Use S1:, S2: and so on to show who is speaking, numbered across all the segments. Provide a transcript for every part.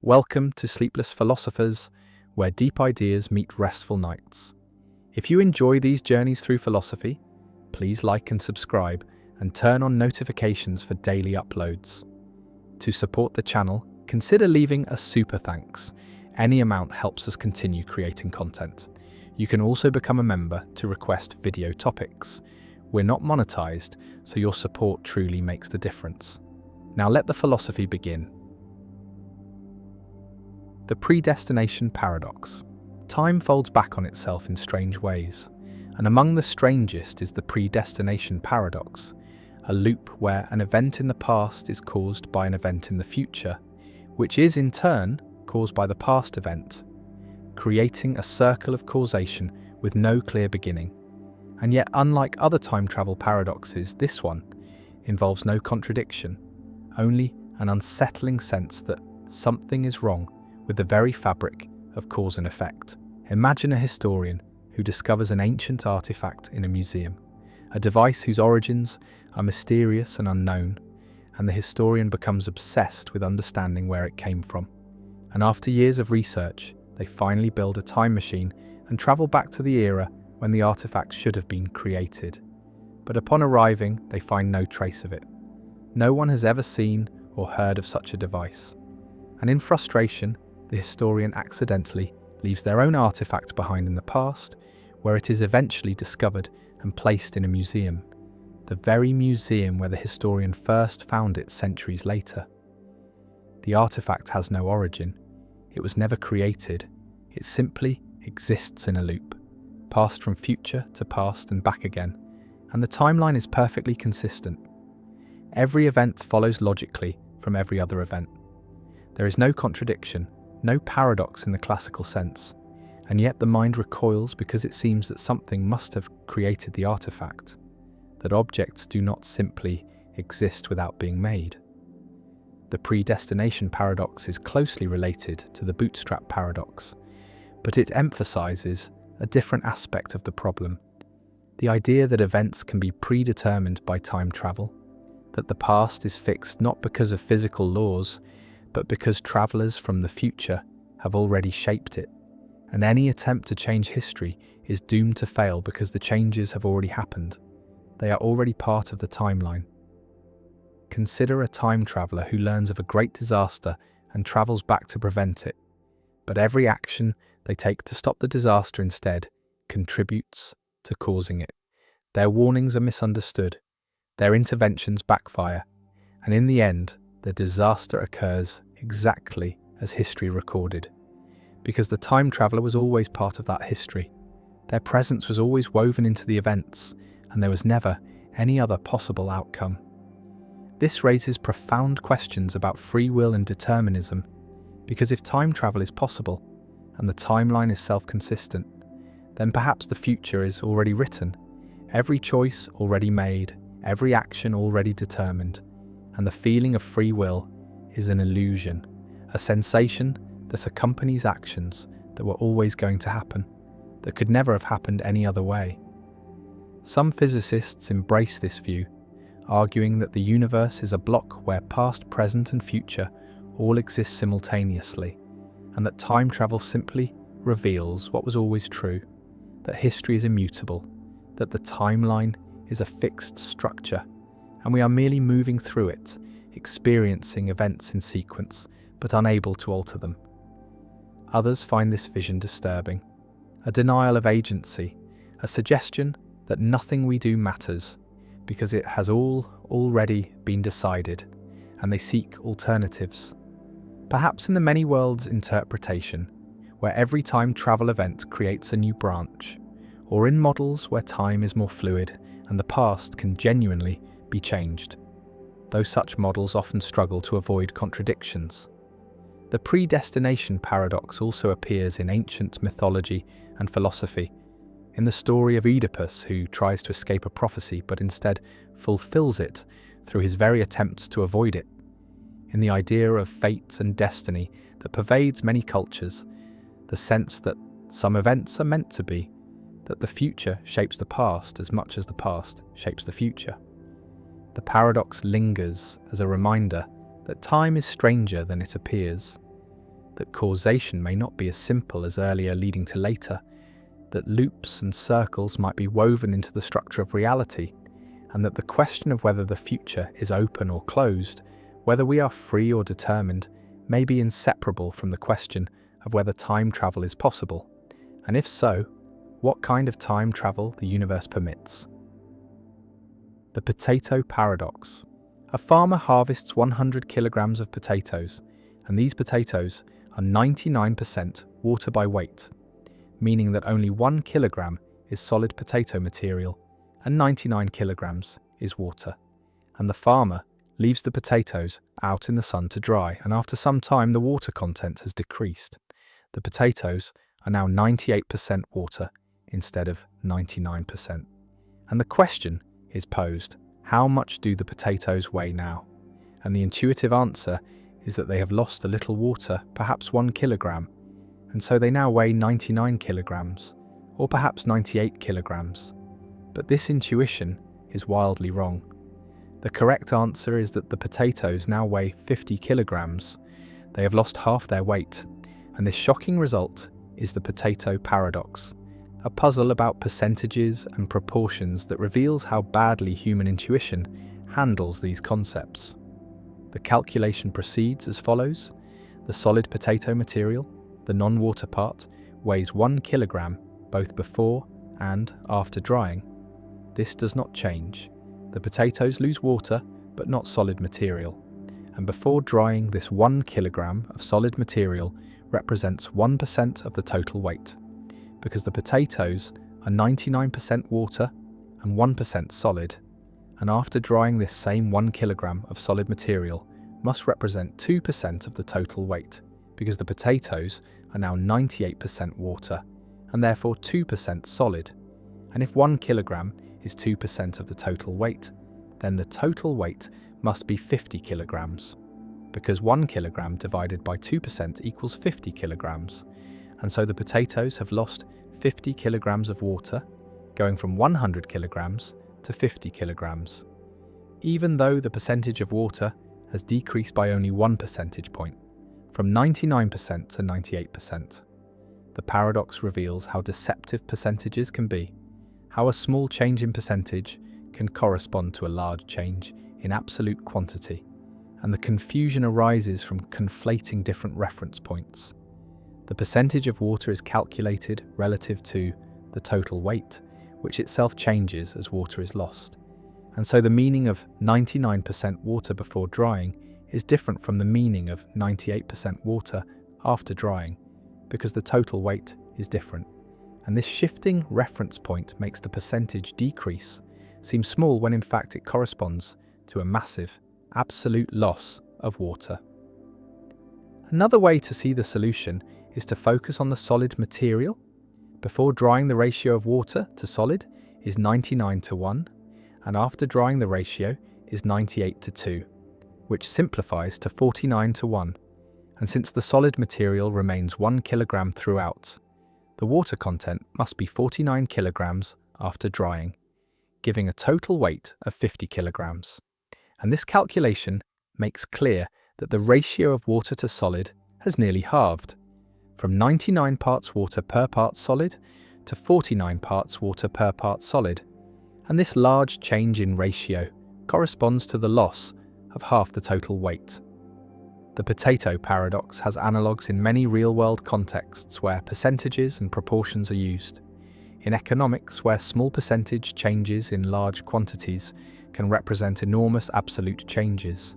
S1: Welcome to Sleepless Philosophers, where deep ideas meet restful nights. If you enjoy these journeys through philosophy, please like and subscribe and turn on notifications for daily uploads. To support the channel, consider leaving a super thanks. Any amount helps us continue creating content. You can also become a member to request video topics. We're not monetized, so your support truly makes the difference. Now let the philosophy begin. The predestination paradox. Time folds back on itself in strange ways, and among the strangest is the predestination paradox, a loop where an event in the past is caused by an event in the future, which is in turn caused by the past event, creating a circle of causation with no clear beginning. And yet, unlike other time travel paradoxes, this one involves no contradiction, only an unsettling sense that something is wrong with the very fabric of cause and effect. Imagine a historian who discovers an ancient artifact in a museum, a device whose origins are mysterious and unknown, and the historian becomes obsessed with understanding where it came from. And after years of research, they finally build a time machine and travel back to the era when the artifact should have been created. But upon arriving, they find no trace of it. No one has ever seen or heard of such a device. And in frustration, the historian accidentally leaves their own artifact behind in the past, where it is eventually discovered and placed in a museum, the very museum where the historian first found it centuries later. The artifact has no origin. It was never created. It simply exists in a loop, passed from future to past and back again, and the timeline is perfectly consistent. Every event follows logically from every other event. There is no contradiction, no paradox in the classical sense, and yet the mind recoils because it seems that something must have created the artifact, that objects do not simply exist without being made. The predestination paradox is closely related to the bootstrap paradox, but it emphasizes a different aspect of the problem: the idea that events can be predetermined by time travel, that the past is fixed not because of physical laws, but because travelers from the future have already shaped it, and any attempt to change history is doomed to fail because the changes have already happened. They are already part of the timeline. Consider a time traveler who learns of a great disaster and travels back to prevent it, but every action they take to stop the disaster instead contributes to causing it. Their warnings are misunderstood, their interventions backfire, and in the end, the disaster occurs exactly as history recorded, because the time traveler was always part of that history. Their presence was always woven into the events, and there was never any other possible outcome. This raises profound questions about free will and determinism, because if time travel is possible, and the timeline is self-consistent, then perhaps the future is already written, every choice already made, every action already determined, and the feeling of free will is an illusion, a sensation that accompanies actions that were always going to happen, that could never have happened any other way. Some physicists embrace this view, arguing that the universe is a block where past, present, and future all exist simultaneously, and that time travel simply reveals what was always true, that history is immutable, that the timeline is a fixed structure, and we are merely moving through it, experiencing events in sequence, but unable to alter them. Others find this vision disturbing, a denial of agency, a suggestion that nothing we do matters, because it has all already been decided, and they seek alternatives. Perhaps in the many worlds interpretation, where every time travel event creates a new branch, or in models where time is more fluid and the past can genuinely be changed, though such models often struggle to avoid contradictions. The predestination paradox also appears in ancient mythology and philosophy, in the story of Oedipus, who tries to escape a prophecy but instead fulfills it through his very attempts to avoid it, in the idea of fate and destiny that pervades many cultures, the sense that some events are meant to be, that the future shapes the past as much as the past shapes the future. The paradox lingers as a reminder that time is stranger than it appears, that causation may not be as simple as earlier leading to later, that loops and circles might be woven into the structure of reality, and that the question of whether the future is open or closed, whether we are free or determined, may be inseparable from the question of whether time travel is possible, and if so, what kind of time travel the universe permits. The potato paradox. A farmer harvests 100 kilograms of potatoes, and these potatoes are 99% water by weight, meaning that only 1 kilogram is solid potato material and 99 kilograms is water. And the farmer leaves the potatoes out in the sun to dry, and after some time the water content has decreased. The potatoes are now 98% water instead of 99%. And the question is posed, how much do the potatoes weigh now? And the intuitive answer is that they have lost a little water, perhaps 1 kilogram, and so they now weigh 99 kilograms, or perhaps 98 kilograms. But this intuition is wildly wrong. The correct answer is that the potatoes now weigh 50 kilograms. They have lost half their weight, and this shocking result is the potato paradox, a puzzle about percentages and proportions that reveals how badly human intuition handles these concepts. The calculation proceeds as follows. The solid potato material, the non-water part, weighs 1 kilogram both before and after drying. This does not change. The potatoes lose water but not solid material, and before drying, this 1 kilogram of solid material represents 1% of the total weight, because the potatoes are 99% water and 1% solid, and after drying, this same 1 kilogram of solid material must represent 2% of the total weight, because the potatoes are now 98% water and therefore 2% solid. And if 1 kilogram is 2% of the total weight, then the total weight must be 50 kilograms, because 1 kilogram divided by 2% equals 50 kilograms. And so the potatoes have lost 50 kilograms of water, going from 100 kilograms to 50 kilograms, even though the percentage of water has decreased by only 1 percentage point, from 99% to 98%. The paradox reveals how deceptive percentages can be, how a small change in percentage can correspond to a large change in absolute quantity, and the confusion arises from conflating different reference points. The percentage of water is calculated relative to the total weight, which itself changes as water is lost. And so the meaning of 99% water before drying is different from the meaning of 98% water after drying, because the total weight is different. And this shifting reference point makes the percentage decrease seem small when in fact it corresponds to a massive, absolute loss of water. Another way to see the solution is to focus on the solid material. Before drying, the ratio of water to solid is 99:1, and after drying the ratio is 98:2, which simplifies to 49:1. And since the solid material remains 1 kilogram throughout, the water content must be 49 kilograms after drying, giving a total weight of 50 kilograms. And this calculation makes clear that the ratio of water to solid has nearly halved, from 99 parts water per part solid to 49 parts water per part solid. And this large change in ratio corresponds to the loss of half the total weight. The potato paradox has analogues in many real-world contexts where percentages and proportions are used. In economics, where small percentage changes in large quantities can represent enormous absolute changes.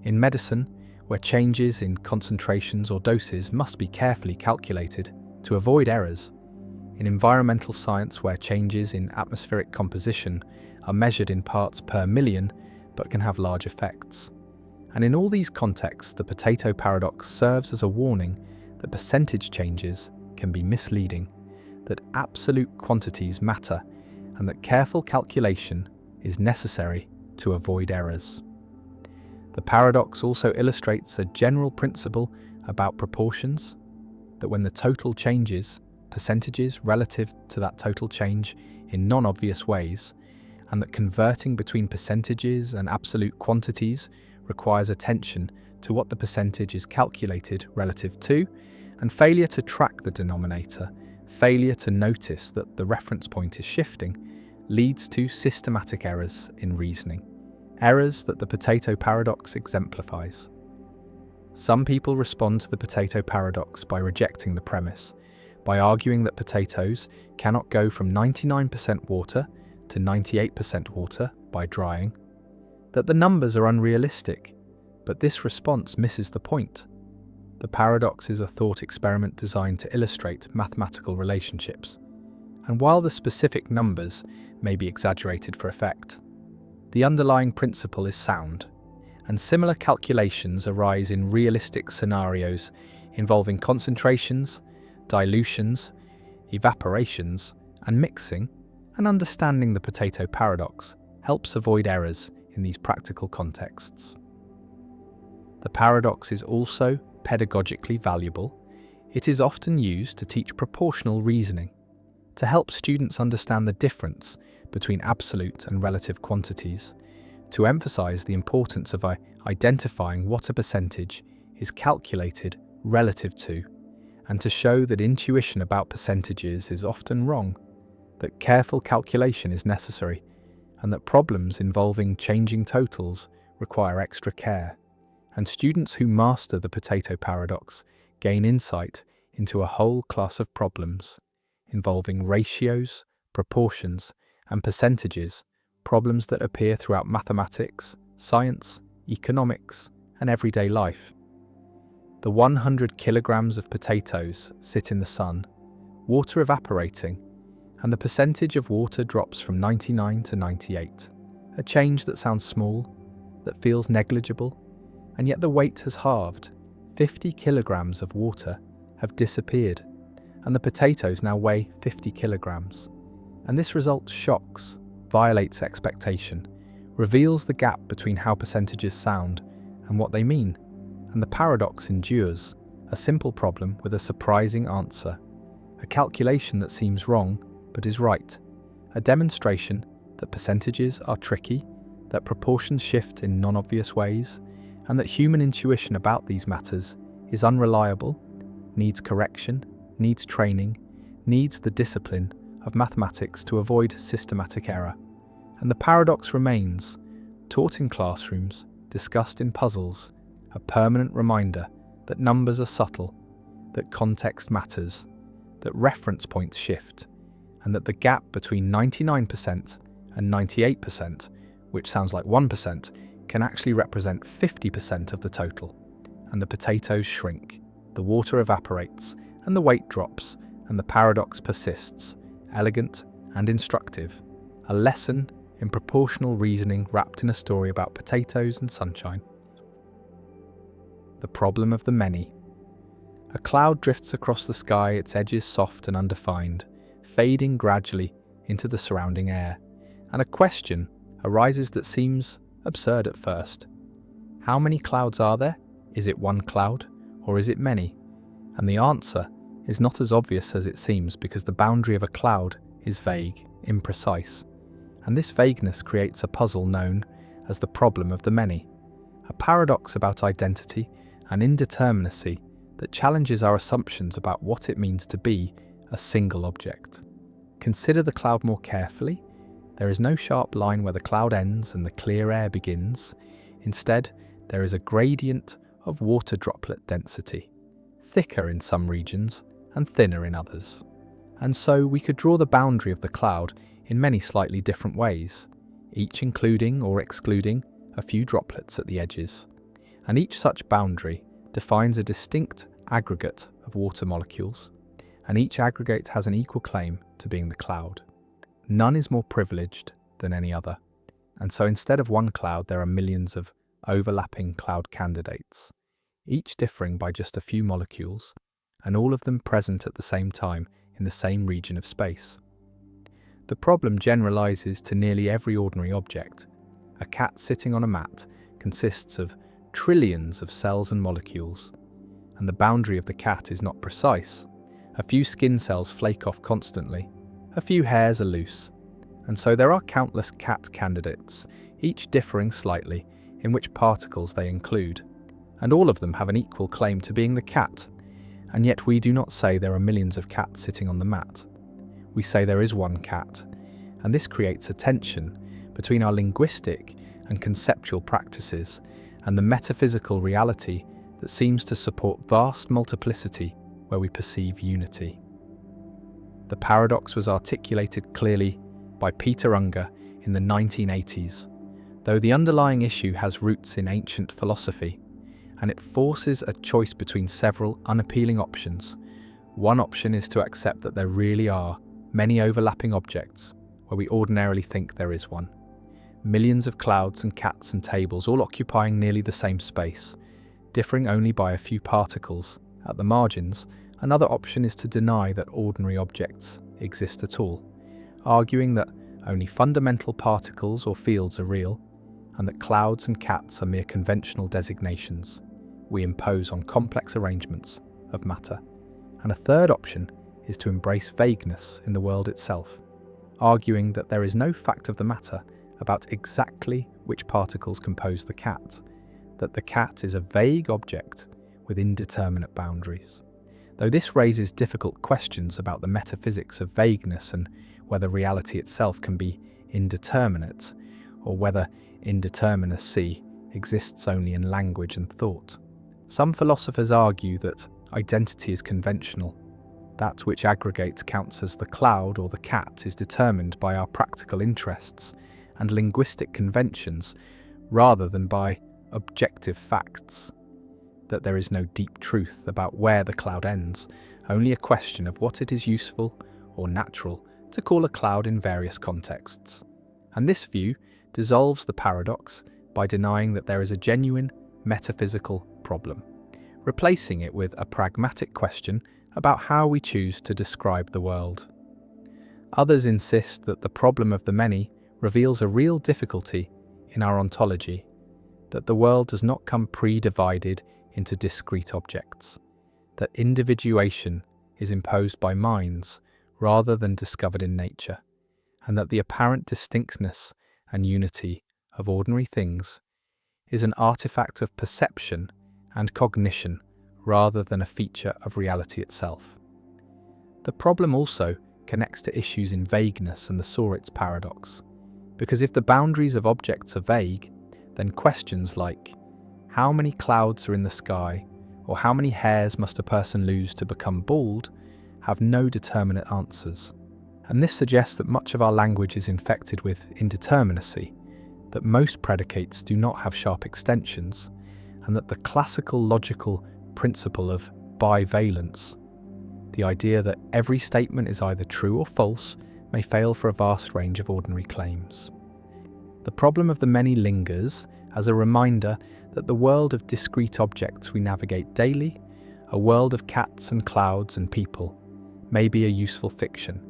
S1: In medicine, where changes in concentrations or doses must be carefully calculated to avoid errors. In environmental science, where changes in atmospheric composition are measured in parts per million but can have large effects. And in all these contexts, the potato paradox serves as a warning that percentage changes can be misleading, that absolute quantities matter, and that careful calculation is necessary to avoid errors. The paradox also illustrates a general principle about proportions, that when the total changes, percentages relative to that total change in non-obvious ways, and that converting between percentages and absolute quantities requires attention to what the percentage is calculated relative to, and failure to track the denominator, failure to notice that the reference point is shifting, leads to systematic errors in reasoning, errors that the potato paradox exemplifies. Some people respond to the potato paradox by rejecting the premise, by arguing that potatoes cannot go from 99% water to 98% water by drying, that the numbers are unrealistic, but this response misses the point. The paradox is a thought experiment designed to illustrate mathematical relationships, and while the specific numbers may be exaggerated for effect, the underlying principle is sound, and similar calculations arise in realistic scenarios involving concentrations, dilutions, evaporations, and mixing, and understanding the potato paradox helps avoid errors in these practical contexts. The paradox is also pedagogically valuable. It is often used to teach proportional reasoning, to help students understand the difference between absolute and relative quantities, to emphasize the importance of identifying what a percentage is calculated relative to, and to show that intuition about percentages is often wrong, that careful calculation is necessary, and that problems involving changing totals require extra care. And students who master the potato paradox gain insight into a whole class of problems involving ratios, proportions, and percentages, problems that appear throughout mathematics, science, economics, and everyday life. The 100 kilograms of potatoes sit in the sun, water evaporating, and the percentage of water drops from 99 to 98. A change that sounds small, that feels negligible, and yet the weight has halved. 50 kilograms of water have disappeared, and the potatoes now weigh 50 kilograms. And this result shocks, violates expectation, reveals the gap between how percentages sound and what they mean, and the paradox endures, a simple problem with a surprising answer, a calculation that seems wrong but is right, a demonstration that percentages are tricky, that proportions shift in non-obvious ways, and that human intuition about these matters is unreliable, needs correction, needs training, needs the discipline of mathematics to avoid systematic error. And the paradox remains, taught in classrooms, discussed in puzzles, a permanent reminder that numbers are subtle, that context matters, that reference points shift, and that the gap between 99% and 98%, which sounds like 1%, can actually represent 50% of the total. And the potatoes shrink, the water evaporates, and the weight drops, and the paradox persists, elegant and instructive, a lesson in proportional reasoning wrapped in a story about potatoes and sunshine. The problem of the many. A cloud drifts across the sky, its edges soft and undefined, fading gradually into the surrounding air, and a question arises that seems absurd at first. How many clouds are there? Is it one cloud, or is it many? And the answer is not as obvious as it seems, because the boundary of a cloud is vague, imprecise, and this vagueness creates a puzzle known as the problem of the many, a paradox about identity and indeterminacy that challenges our assumptions about what it means to be a single object. Consider the cloud more carefully. There is no sharp line where the cloud ends and the clear air begins. Instead, there is a gradient of water droplet density, thicker in some regions and thinner in others. And so we could draw the boundary of the cloud in many slightly different ways, each including or excluding a few droplets at the edges. And each such boundary defines a distinct aggregate of water molecules, and each aggregate has an equal claim to being the cloud. None is more privileged than any other, and so instead of one cloud there are millions of overlapping cloud candidates, each differing by just a few molecules, and all of them present at the same time in the same region of space. The problem generalizes to nearly every ordinary object. A cat sitting on a mat consists of trillions of cells and molecules, and the boundary of the cat is not precise. A few skin cells flake off constantly, a few hairs are loose, and so there are countless cat candidates, each differing slightly in which particles they include. and all of them have an equal claim to being the cat, and yet we do not say there are millions of cats sitting on the mat. We say there is one cat, and this creates a tension between our linguistic and conceptual practices and the metaphysical reality that seems to support vast multiplicity where we perceive unity. The paradox was articulated clearly by Peter Unger in the 1980s, though the underlying issue has roots in ancient philosophy, and it forces a choice between several unappealing options. One option is to accept that there really are many overlapping objects where we ordinarily think there is one. Millions of clouds and cats and tables all occupying nearly the same space, differing only by a few particles at the margins. Another option is to deny that ordinary objects exist at all, arguing that only fundamental particles or fields are real, and that clouds and cats are mere conventional designations we impose on complex arrangements of matter. And a third option is to embrace vagueness in the world itself, arguing that there is no fact of the matter about exactly which particles compose the cat, that the cat is a vague object with indeterminate boundaries. Though this raises difficult questions about the metaphysics of vagueness and whether reality itself can be indeterminate, or whether indeterminacy exists only in language and thought. Some philosophers argue that identity is conventional. That which aggregates counts as the cloud or the cat is determined by our practical interests and linguistic conventions rather than by objective facts. That there is no deep truth about where the cloud ends, only a question of what it is useful or natural to call a cloud in various contexts. And this view dissolves the paradox by denying that there is a genuine metaphysical problem, replacing it with a pragmatic question about how we choose to describe the world. Others insist that the problem of the many reveals a real difficulty in our ontology, that the world does not come pre-divided into discrete objects, that individuation is imposed by minds rather than discovered in nature, and that the apparent distinctness and unity of ordinary things is an artifact of perception and cognition rather than a feature of reality itself. The problem also connects to issues in vagueness and the Sauritz paradox, because if the boundaries of objects are vague, then questions like how many clouds are in the sky or how many hairs must a person lose to become bald have no determinate answers. And this suggests that much of our language is infected with indeterminacy, that most predicates do not have sharp extensions, and that the classical logical principle of bivalence, the idea that every statement is either true or false, may fail for a vast range of ordinary claims. The problem of the many lingers as a reminder that the world of discrete objects we navigate daily, a world of cats and clouds and people, may be a useful fiction,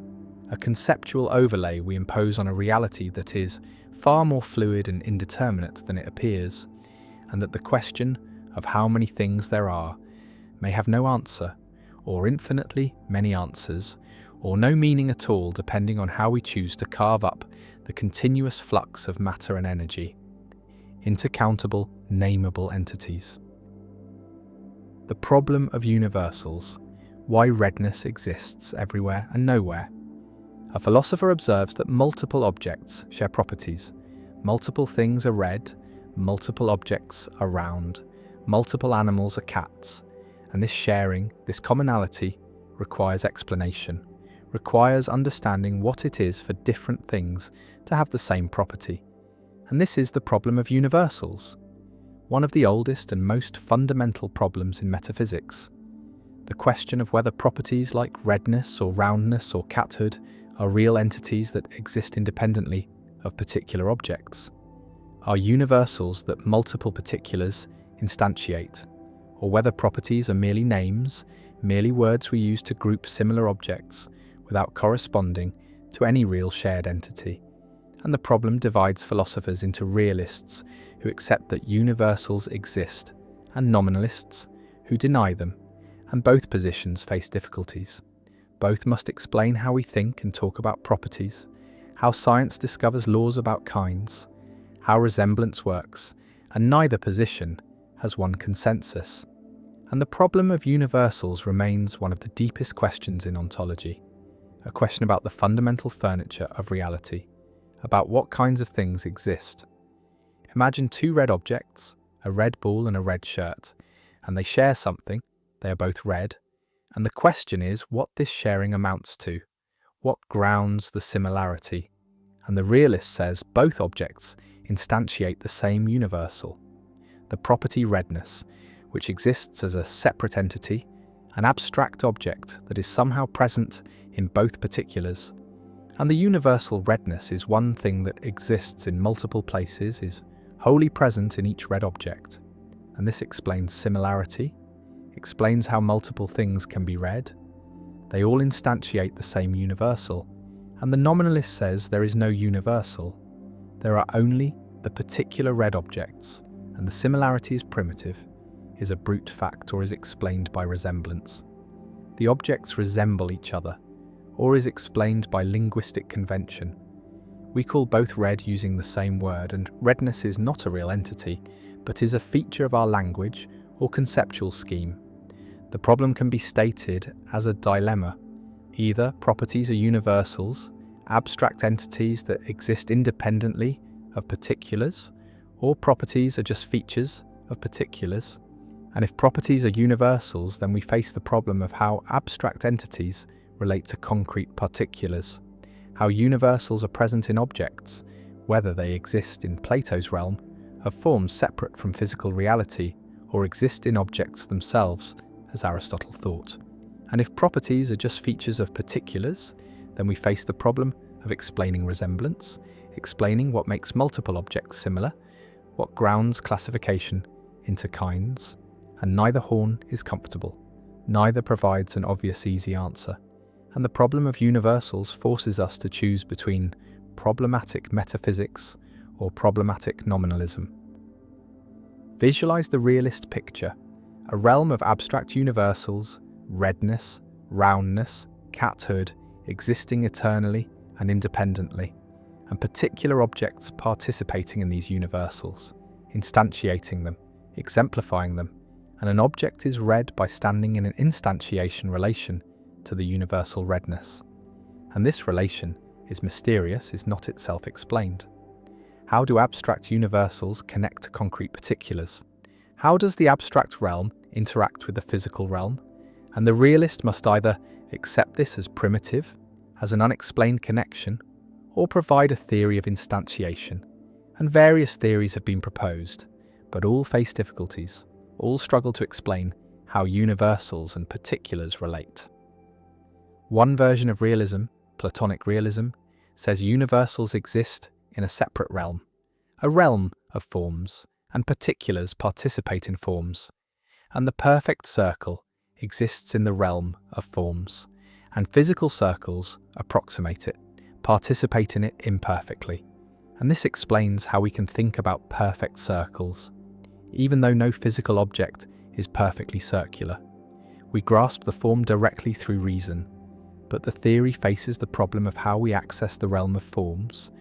S1: a conceptual overlay we impose on a reality that is far more fluid and indeterminate than it appears, and that the question of how many things there are may have no answer, or infinitely many answers, or no meaning at all depending on how we choose to carve up the continuous flux of matter and energy into countable, nameable entities. The problem of universals, why redness exists everywhere and nowhere. A philosopher observes that multiple objects share properties. Multiple things are red, multiple objects are round, multiple animals are cats, and this sharing, this commonality, requires explanation, requires understanding what it is for different things to have the same property. And this is the problem of universals, one of the oldest and most fundamental problems in metaphysics. The question of whether properties like redness or roundness or cathood are real entities that exist independently of particular objects, are universals that multiple particulars instantiate, or whether properties are merely names, merely words we use to group similar objects without corresponding to any real shared entity. And the problem divides philosophers into realists who accept that universals exist and nominalists who deny them, and both positions face difficulties. Both must explain how we think and talk about properties, how science discovers laws about kinds, how resemblance works, and neither position has one consensus. And the problem of universals remains one of the deepest questions in ontology, a question about the fundamental furniture of reality, about what kinds of things exist. Imagine two red objects, a red ball and a red shirt, and they share something, they are both red, and the question is what this sharing amounts to, what grounds the similarity. And the realist says both objects instantiate the same universal, the property redness, which exists as a separate entity, an abstract object that is somehow present in both particulars. And the universal redness is one thing that exists in multiple places, is wholly present in each red object. And this explains similarity, explains how multiple things can be red. They all instantiate the same universal. And the nominalist says there is no universal. There are only the particular red objects, and the similarity is primitive, is a brute fact, or is explained by resemblance. The objects resemble each other, or is explained by linguistic convention. We call both red using the same word, and redness is not a real entity, but is a feature of our language or conceptual scheme. The problem can be stated as a dilemma. Either properties are universals, abstract entities that exist independently of particulars, or properties are just features of particulars. And if properties are universals, then we face the problem of how abstract entities relate to concrete particulars, how universals are present in objects, whether they exist in Plato's realm of forms separate from physical reality, or exist in objects themselves, as Aristotle thought. And if properties are just features of particulars, then we face the problem of explaining resemblance, explaining what makes multiple objects similar, what grounds classification into kinds, and neither horn is comfortable. Neither provides an obvious easy answer. And the problem of universals forces us to choose between problematic metaphysics or problematic nominalism. Visualize the realist picture, a realm of abstract universals, redness, roundness, cathood, existing eternally and independently, and particular objects participating in these universals, instantiating them, exemplifying them, and an object is red by standing in an instantiation relation to the universal redness. And this relation is mysterious, is not itself explained. How do abstract universals connect to concrete particulars? How does the abstract realm interact with the physical realm? And the realist must either accept this as primitive, as an unexplained connection, or provide a theory of instantiation. And various theories have been proposed, but all face difficulties. All struggle to explain how universals and particulars relate. One version of realism, Platonic realism, says universals exist in a separate realm, a realm of forms, and particulars participate in forms, and the perfect circle exists in the realm of forms, and physical circles approximate it, participate in it imperfectly. And this explains how we can think about perfect circles, even though no physical object is perfectly circular. We grasp the form directly through reason, but the theory faces the problem of how we access the realm of forms,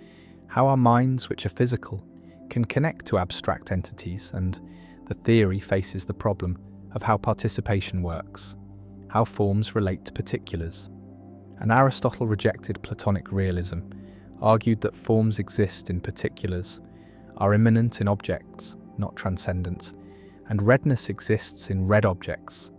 S1: how our minds, which are physical, can connect to abstract entities, and the theory faces the problem of how participation works, how forms relate to particulars. And Aristotle rejected Platonic realism, argued that forms exist in particulars, are immanent in objects, not transcendent, and redness exists in red objects,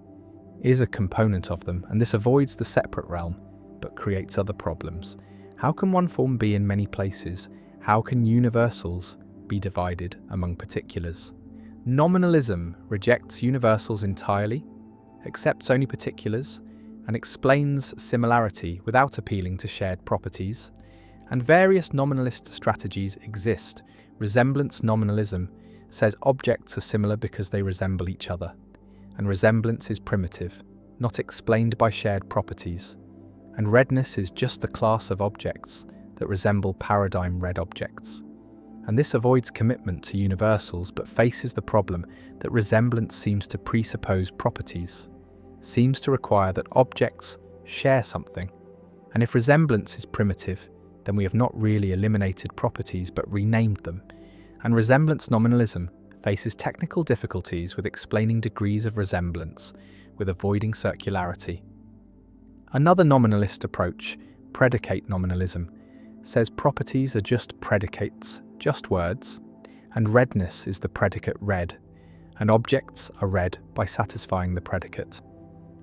S1: is a component of them, and this avoids the separate realm, but creates other problems. How can one form be in many places? How can universals be divided among particulars? Nominalism rejects universals entirely, accepts only particulars, and explains similarity without appealing to shared properties. And various nominalist strategies exist. Resemblance nominalism says objects are similar because they resemble each other, and resemblance is primitive, not explained by shared properties. And redness is just the class of objects that resemble paradigm red objects. And this avoids commitment to universals but faces the problem that resemblance seems to presuppose properties, seems to require that objects share something. And if resemblance is primitive, then we have not really eliminated properties but renamed them. And resemblance nominalism faces technical difficulties with explaining degrees of resemblance, with avoiding circularity. Another nominalist approach, predicate nominalism, says properties are just predicates, just words, and redness is the predicate red, and objects are red by satisfying the predicate.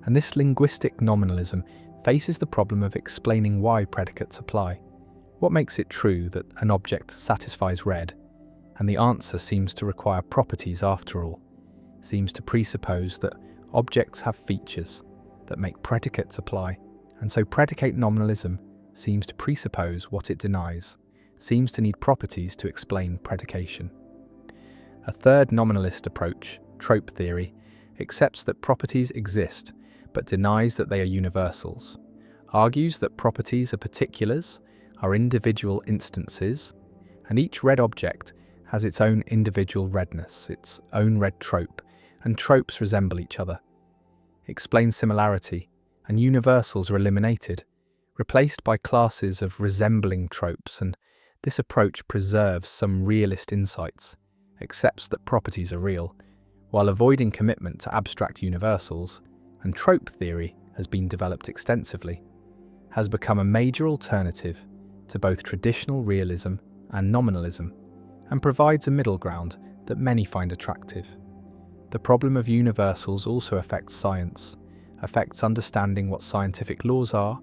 S1: And this linguistic nominalism faces the problem of explaining why predicates apply. What makes it true that an object satisfies red? And the answer seems to require properties after all, seems to presuppose that objects have features that make predicates apply, and so predicate nominalism seems to presuppose what it denies, seems to need properties to explain predication. A third nominalist approach, trope theory, accepts that properties exist but denies that they are universals, argues that properties are particulars, are individual instances, and each red object has its own individual redness, its own red trope, and tropes resemble each other. Explains similarity, and universals are eliminated, replaced by classes of resembling tropes, and this approach preserves some realist insights, accepts that properties are real, while avoiding commitment to abstract universals, and trope theory has been developed extensively, has become a major alternative to both traditional realism and nominalism, and provides a middle ground that many find attractive. The problem of universals also affects science, affects understanding what scientific laws are,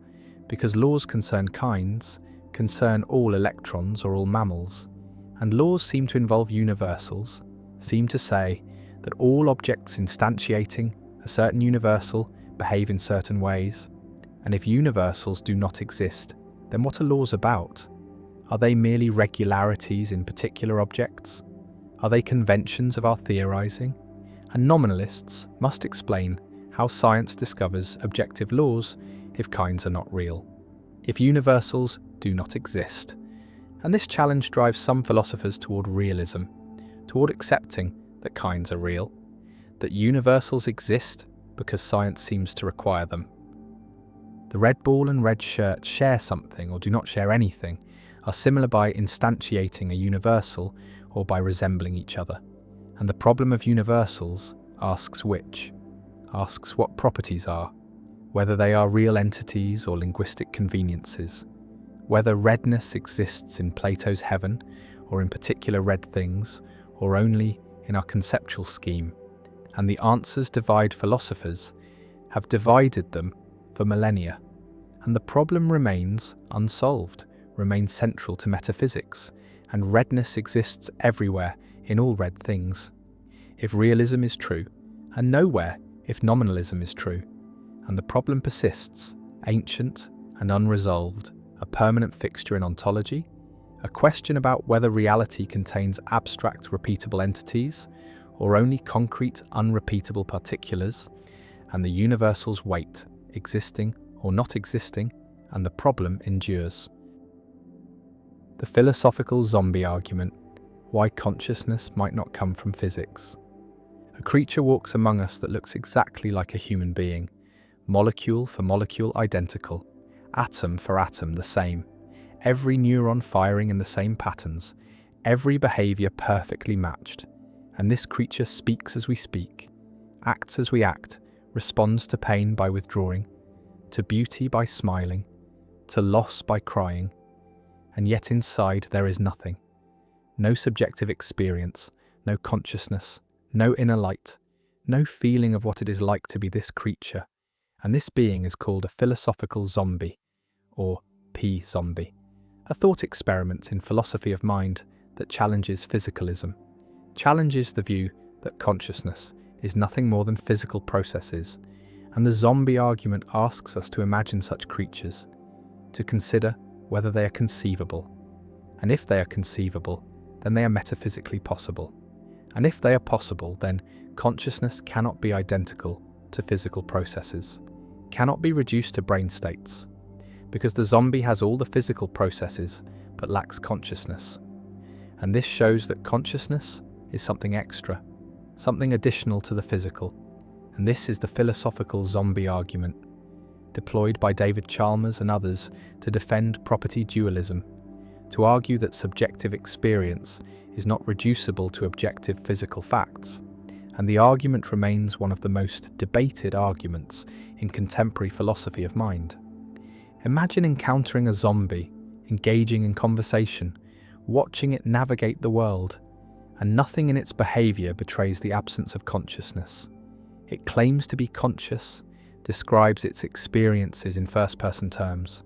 S1: because laws concern kinds, concern all electrons or all mammals, and laws seem to involve universals, seem to say that all objects instantiating a certain universal behave in certain ways, and if universals do not exist, then what are laws about? Are they merely regularities in particular objects? Are they conventions of our theorizing? And nominalists must explain how science discovers objective laws if kinds are not real, if universals do not exist. And this challenge drives some philosophers toward realism, toward accepting that kinds are real, that universals exist because science seems to require them. The red ball and red shirt share something or do not share anything, are similar by instantiating a universal or by resembling each other. And the problem of universals asks which, asks what properties are, whether they are real entities or linguistic conveniences, whether redness exists in Plato's heaven or in particular red things, or only in our conceptual scheme. And the answers divide philosophers, have divided them for millennia. And the problem remains unsolved, remains central to metaphysics, and redness exists everywhere in all red things. If realism is true, and nowhere if nominalism is true, and the problem persists, ancient and unresolved, a permanent fixture in ontology, a question about whether reality contains abstract repeatable entities, or only concrete unrepeatable particulars, and the universals wait, existing or not existing, and the problem endures. The philosophical zombie argument, why consciousness might not come from physics. A creature walks among us that looks exactly like a human being, molecule for molecule identical, atom for atom the same, every neuron firing in the same patterns, every behaviour perfectly matched. And this creature speaks as we speak, acts as we act, responds to pain by withdrawing, to beauty by smiling, to loss by crying, and yet inside there is nothing. No subjective experience, no consciousness, no inner light, no feeling of what it is like to be this creature, and this being is called a philosophical zombie, or P-zombie, a thought experiment in philosophy of mind that challenges physicalism, challenges the view that consciousness is nothing more than physical processes, and the zombie argument asks us to imagine such creatures, to consider whether they are conceivable, and if they are conceivable, then they are metaphysically possible, and if they are possible, then consciousness cannot be identical to physical processes, cannot be reduced to brain states, because the zombie has all the physical processes but lacks consciousness, and this shows that consciousness is something extra, something additional to the physical, and this is the philosophical zombie argument, deployed by David Chalmers and others to defend property dualism, to argue that subjective experience is not reducible to objective physical facts, and the argument remains one of the most debated arguments in contemporary philosophy of mind. Imagine encountering a zombie, engaging in conversation, watching it navigate the world, and nothing in its behavior betrays the absence of consciousness. It claims to be conscious, describes its experiences in first-person terms,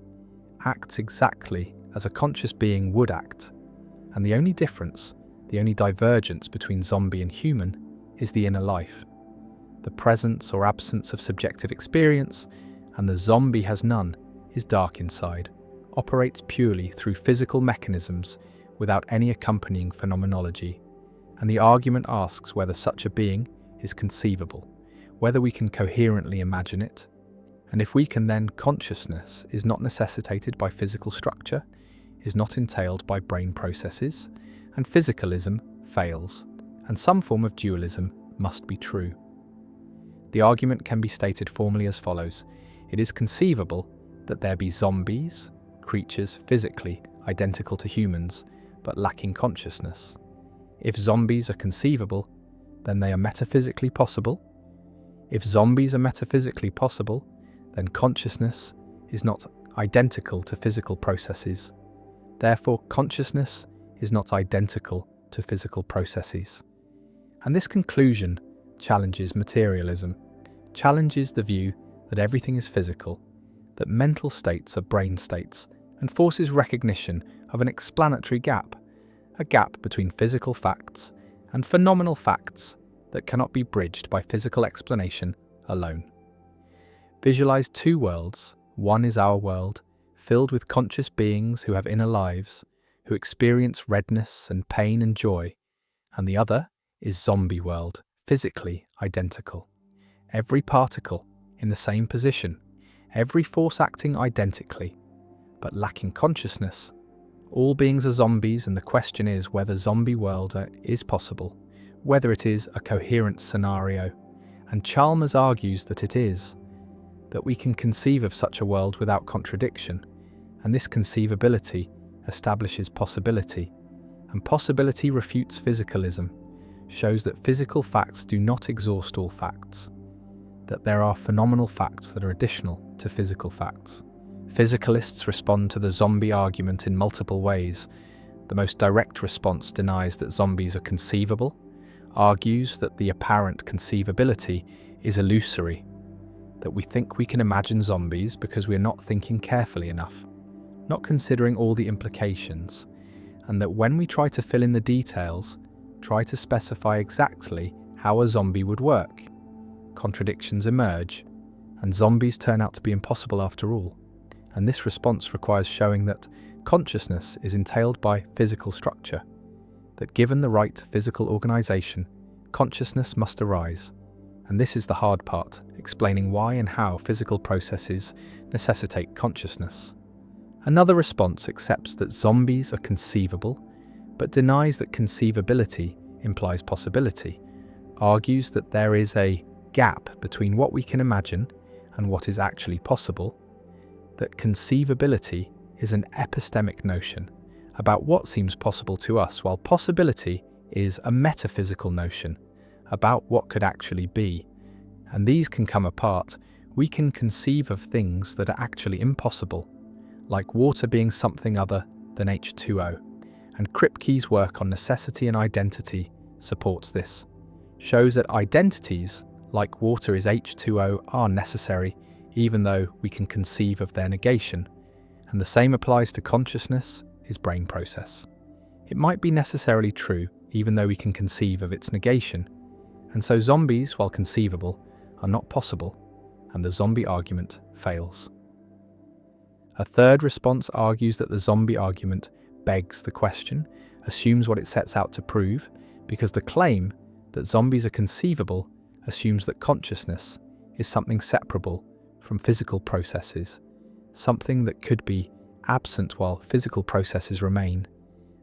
S1: acts exactly as a conscious being would act, and the only difference, the only divergence between zombie and human is the inner life. The presence or absence of subjective experience, and the zombie has none, is dark inside, operates purely through physical mechanisms without any accompanying phenomenology, and the argument asks whether such a being is conceivable, whether we can coherently imagine it, and if we can, then consciousness is not necessitated by physical structure, is not entailed by brain processes, and physicalism fails, and some form of dualism must be true. The argument can be stated formally as follows: it is conceivable that there be zombies, creatures physically identical to humans, but lacking consciousness. If zombies are conceivable, then they are metaphysically possible. If zombies are metaphysically possible, then consciousness is not identical to physical processes. Therefore, consciousness is not identical to physical processes. And this conclusion challenges materialism, challenges the view that everything is physical, that mental states are brain states, and forces recognition of an explanatory gap, a gap between physical facts and phenomenal facts that cannot be bridged by physical explanation alone. Visualize two worlds. One is our world, filled with conscious beings who have inner lives, who experience redness and pain and joy, and the other is zombie world, physically identical. Every particle in the same position, every force acting identically, but lacking consciousness. All beings are zombies, and the question is whether zombie world is possible, whether it is a coherent scenario, and Chalmers argues that it is, that we can conceive of such a world without contradiction, and this conceivability establishes possibility, and possibility refutes physicalism, shows that physical facts do not exhaust all facts, that there are phenomenal facts that are additional to physical facts. Physicalists respond to the zombie argument in multiple ways. The most direct response denies that zombies are conceivable, argues that the apparent conceivability is illusory, that we think we can imagine zombies because we are not thinking carefully enough, not considering all the implications, and that when we try to fill in the details, try to specify exactly how a zombie would work, contradictions emerge, and zombies turn out to be impossible after all. And this response requires showing that consciousness is entailed by physical structure, that given the right physical organization, consciousness must arise. And this is the hard part, explaining why and how physical processes necessitate consciousness. Another response accepts that zombies are conceivable, but denies that conceivability implies possibility, argues that there is a gap between what we can imagine and what is actually possible, that conceivability is an epistemic notion about what seems possible to us, while possibility is a metaphysical notion about what could actually be. And these can come apart. We can conceive of things that are actually impossible, like water being something other than H2O. And Kripke's work on necessity and identity supports this, shows that identities, like water is H2O, are necessary, even though we can conceive of their negation. And the same applies to consciousness, is brain process. It might be necessarily true, even though we can conceive of its negation. And so zombies, while conceivable, are not possible, and the zombie argument fails. A third response argues that the zombie argument begs the question, assumes what it sets out to prove, because the claim that zombies are conceivable assumes that consciousness is something separable from physical processes, something that could be absent while physical processes remain.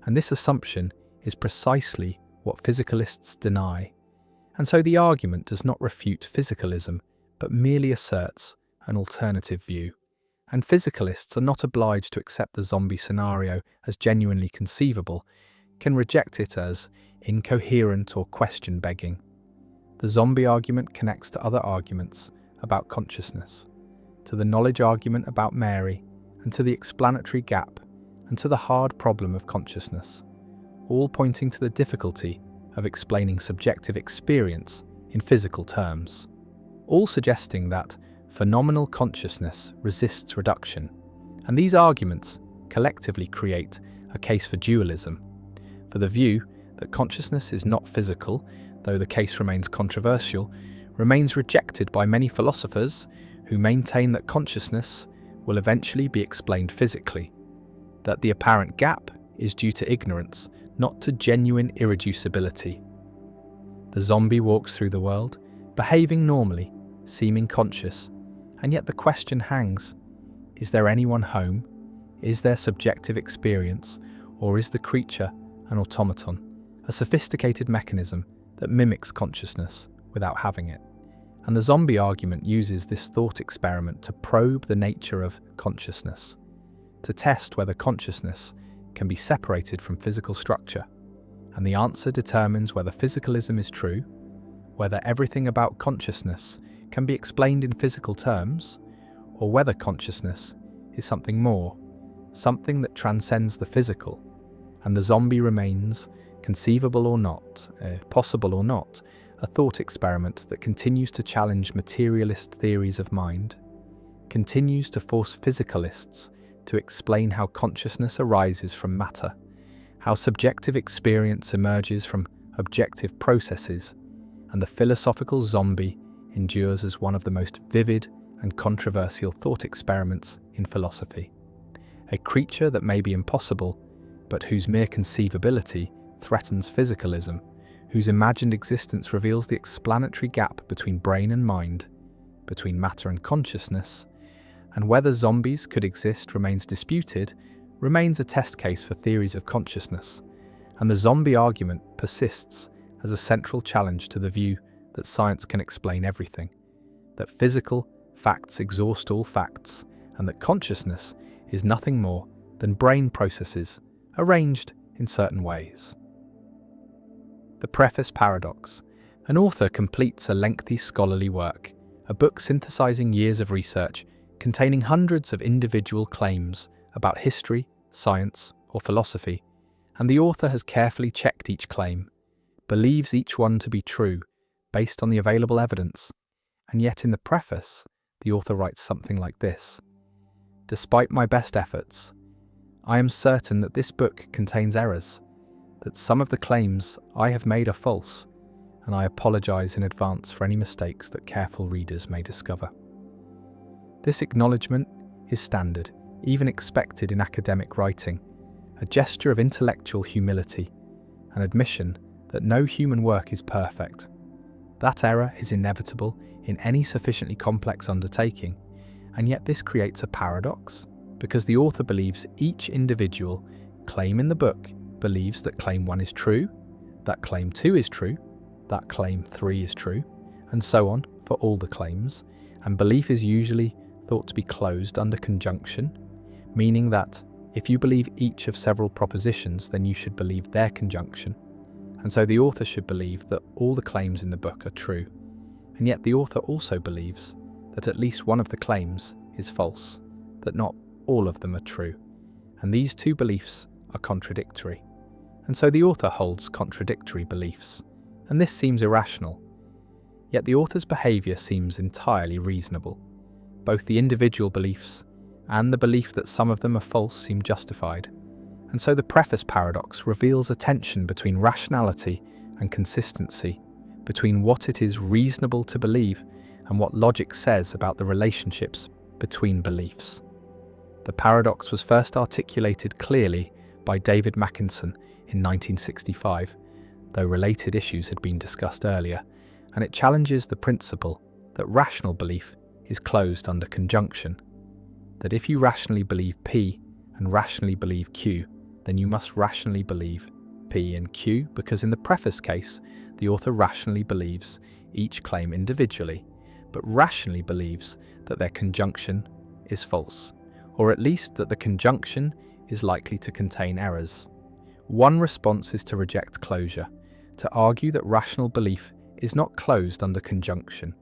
S1: And this assumption is precisely what physicalists deny. And so the argument does not refute physicalism, but merely asserts an alternative view. and physicalists are not obliged to accept the zombie scenario as genuinely conceivable, can reject it as incoherent or question-begging. The zombie argument connects to other arguments about consciousness, to the knowledge argument about Mary, and to the explanatory gap, and to the hard problem of consciousness, all pointing to the difficulty of explaining subjective experience in physical terms, all suggesting that phenomenal consciousness resists reduction. And these arguments collectively create a case for dualism, for the view that consciousness is not physical, though the case remains controversial, remains rejected by many philosophers who maintain that consciousness will eventually be explained physically, that the apparent gap is due to ignorance, not to genuine irreducibility. The zombie walks through the world, behaving normally, seeming conscious, and yet the question hangs: is there anyone home? Is there subjective experience? Or is the creature an automaton, a sophisticated mechanism that mimics consciousness without having it? And the zombie argument uses this thought experiment to probe the nature of consciousness, to test whether consciousness can be separated from physical structure. And the answer determines whether physicalism is true, whether everything about consciousness can be explained in physical terms, or whether consciousness is something more, something that transcends the physical. And the zombie remains, conceivable or not, possible or not, a thought experiment that continues to challenge materialist theories of mind, continues to force physicalists to explain how consciousness arises from matter, how subjective experience emerges from objective processes, and the philosophical zombie endures as one of the most vivid and controversial thought experiments in philosophy. A creature that may be impossible, but whose mere conceivability threatens physicalism, whose imagined existence reveals the explanatory gap between brain and mind, between matter and consciousness, and whether zombies could exist remains disputed, remains a test case for theories of consciousness, and the zombie argument persists as a central challenge to the view that science can explain everything, that physical facts exhaust all facts, and that consciousness is nothing more than brain processes arranged in certain ways. The Preface Paradox. An author completes a lengthy scholarly work, a book synthesizing years of research, containing hundreds of individual claims about history, science, or philosophy, and the author has carefully checked each claim, believes each one to be true, based on the available evidence, and yet in the preface, the author writes something like this: "Despite my best efforts, I am certain that this book contains errors, that some of the claims I have made are false, and I apologize in advance for any mistakes that careful readers may discover." This acknowledgement is standard, even expected in academic writing, a gesture of intellectual humility, an admission that no human work is perfect. That error is inevitable in any sufficiently complex undertaking, and yet this creates a paradox, because the author believes each individual claim in the book believes that claim 1 is true, that claim 2 is true, that claim 3 is true, and so on for all the claims, and belief is usually thought to be closed under conjunction, meaning that if you believe each of several propositions, then you should believe their conjunction, and so the author should believe that all the claims in the book are true, and yet the author also believes that at least one of the claims is false, that not all of them are true, and these two beliefs are contradictory. And so the author holds contradictory beliefs, and this seems irrational. Yet the author's behaviour seems entirely reasonable. Both the individual beliefs and the belief that some of them are false seem justified. And so the preface paradox reveals a tension between rationality and consistency, between what it is reasonable to believe and what logic says about the relationships between beliefs. The paradox was first articulated clearly by David Mackinson in 1965, though related issues had been discussed earlier, and it challenges the principle that rational belief is closed under conjunction, that if you rationally believe P and rationally believe Q, then you must rationally believe P and Q, because in the preface case, the author rationally believes each claim individually, but rationally believes that their conjunction is false. or at least that the conjunction is likely to contain errors. One response is to reject closure, to argue that rational belief is not closed under conjunction,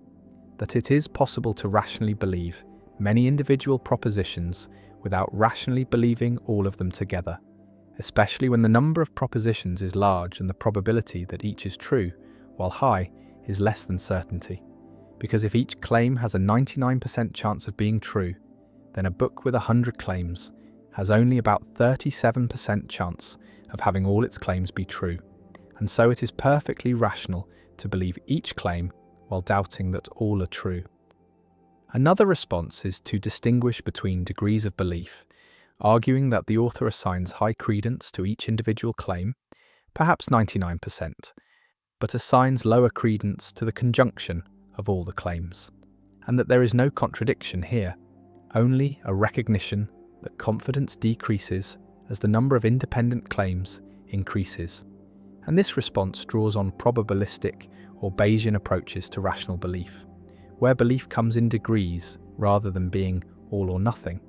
S1: that it is possible to rationally believe many individual propositions without rationally believing all of them together, especially when the number of propositions is large and the probability that each is true, while high, is less than certainty. Because if each claim has a 99% chance of being true, then a book with 100 claims has only about 37% chance of having all its claims be true, and so it is perfectly rational to believe each claim while doubting that all are true. Another response is to distinguish between degrees of belief, arguing that the author assigns high credence to each individual claim, perhaps 99%, but assigns lower credence to the conjunction of all the claims, and that there is no contradiction here, only a recognition that confidence decreases as the number of independent claims increases. And this response draws on probabilistic or Bayesian approaches to rational belief, where belief comes in degrees rather than being all or nothing,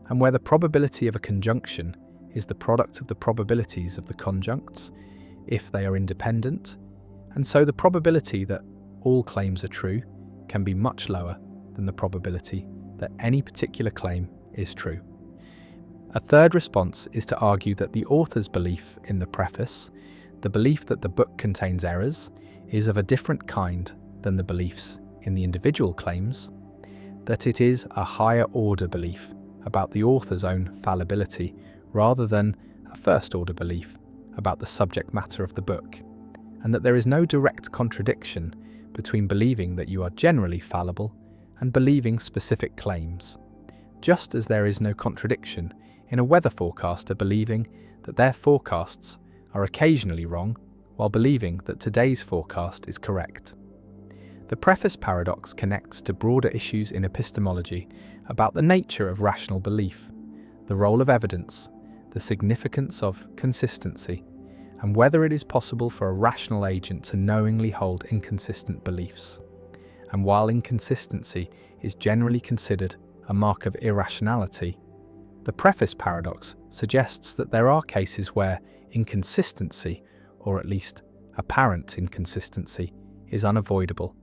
S1: and where the probability of a conjunction is the product of the probabilities of the conjuncts, if they are independent, and so the probability that all claims are true can be much lower than the probability that any particular claim is true. A third response is to argue that the author's belief in the preface, the belief that the book contains errors, is of a different kind than the beliefs in the individual claims, that it is a higher order belief about the author's own fallibility rather than a first order belief about the subject matter of the book, and that there is no direct contradiction between believing that you are generally fallible and believing specific claims, just as there is no contradiction in a weather forecaster believing that their forecasts are occasionally wrong while believing that today's forecast is correct. The preface paradox connects to broader issues in epistemology about the nature of rational belief, the role of evidence, the significance of consistency, and whether it is possible for a rational agent to knowingly hold inconsistent beliefs. And while inconsistency is generally considered a mark of irrationality, the preface paradox suggests that there are cases where inconsistency, or at least apparent inconsistency, is unavoidable,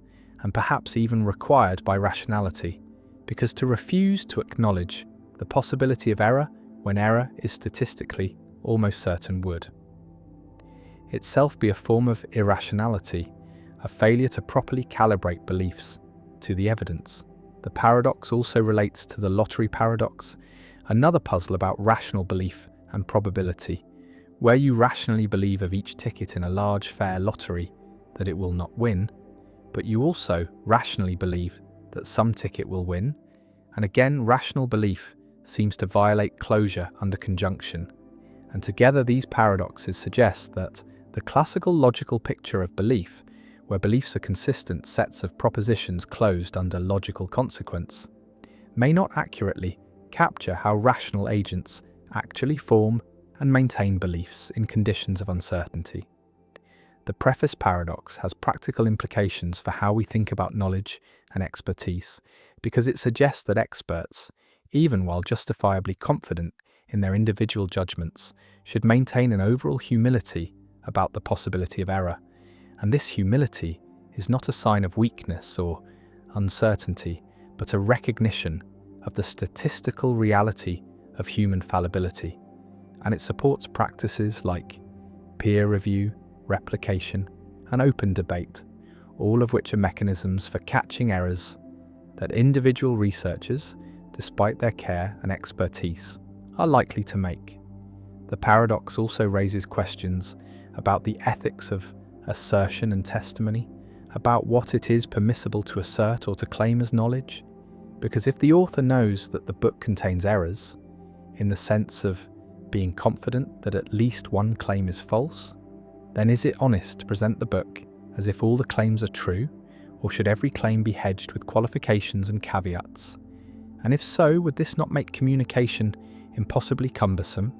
S1: and perhaps even required by rationality, because to refuse to acknowledge the possibility of error when error is statistically almost certain would itself be a form of irrationality, a failure to properly calibrate beliefs to the evidence. The paradox also relates to the lottery paradox, another puzzle about rational belief and probability, where you rationally believe of each ticket in a large fair lottery that it will not win, but you also rationally believe that some ticket will win, and again rational belief seems to violate closure under conjunction, and together these paradoxes suggest that the classical logical picture of belief, where beliefs are consistent sets of propositions closed under logical consequence, may not accurately capture how rational agents actually form and maintain beliefs in conditions of uncertainty. The preface paradox has practical implications for how we think about knowledge and expertise, because it suggests that experts, even while justifiably confident in their individual judgments, should maintain an overall humility about the possibility of error, and this humility is not a sign of weakness or uncertainty, but a recognition of the statistical reality of human fallibility, and it supports practices like peer review, replication, and open debate, all of which are mechanisms for catching errors that individual researchers, despite their care and expertise, are likely to make. The paradox also raises questions about the ethics of assertion and testimony, about what it is permissible to assert or to claim as knowledge, because if the author knows that the book contains errors, in the sense of being confident that at least one claim is false, then is it honest to present the book as if all the claims are true, or should every claim be hedged with qualifications and caveats? And if so, would this not make communication impossibly cumbersome?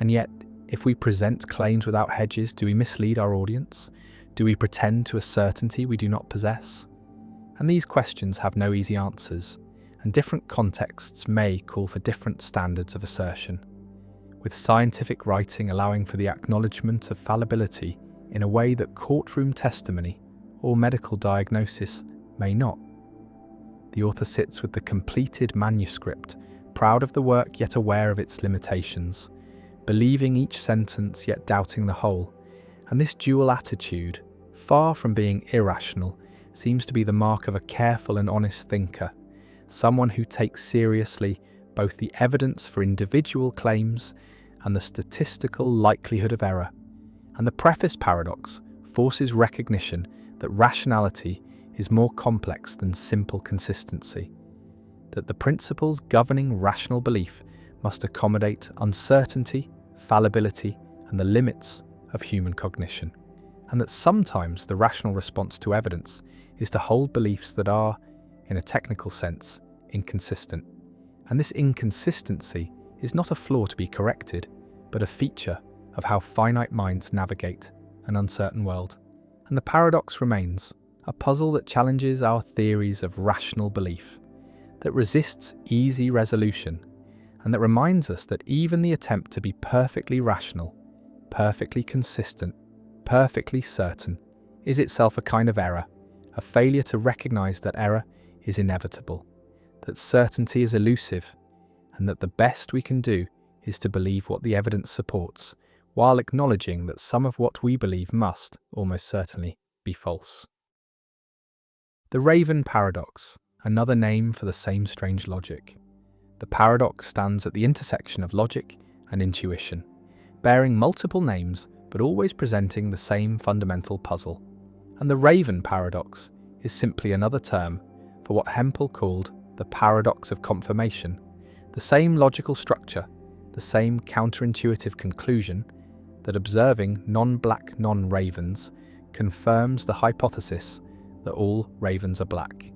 S1: And yet, if we present claims without hedges, do we mislead our audience? Do we pretend to a certainty we do not possess? And these questions have no easy answers, and different contexts may call for different standards of assertion, with scientific writing allowing for the acknowledgement of fallibility in a way that courtroom testimony or medical diagnosis may not. The author sits with the completed manuscript, proud of the work yet aware of its limitations, believing each sentence yet doubting the whole, and this dual attitude, far from being irrational, seems to be the mark of a careful and honest thinker, someone who takes seriously both the evidence for individual claims and the statistical likelihood of error. And the preface paradox forces recognition that rationality is more complex than simple consistency, that the principles governing rational belief must accommodate uncertainty, fallibility, and the limits of human cognition, and that sometimes the rational response to evidence is to hold beliefs that are, in a technical sense, inconsistent. And this inconsistency is not a flaw to be corrected, but a feature of how finite minds navigate an uncertain world. And the paradox remains a puzzle that challenges our theories of rational belief, that resists easy resolution, and that reminds us that even the attempt to be perfectly rational, perfectly consistent, perfectly certain, is itself a kind of error, a failure to recognize that error is inevitable, that certainty is elusive, and that the best we can do is to believe what the evidence supports, while acknowledging that some of what we believe must, almost certainly, be false. The Raven paradox, another name for the same strange logic. The paradox stands at the intersection of logic and intuition, bearing multiple names but always presenting the same fundamental puzzle. And the Raven paradox is simply another term for what Hempel called the paradox of confirmation, the same logical structure, the same counterintuitive conclusion that observing non-black non-ravens confirms the hypothesis that all ravens are black.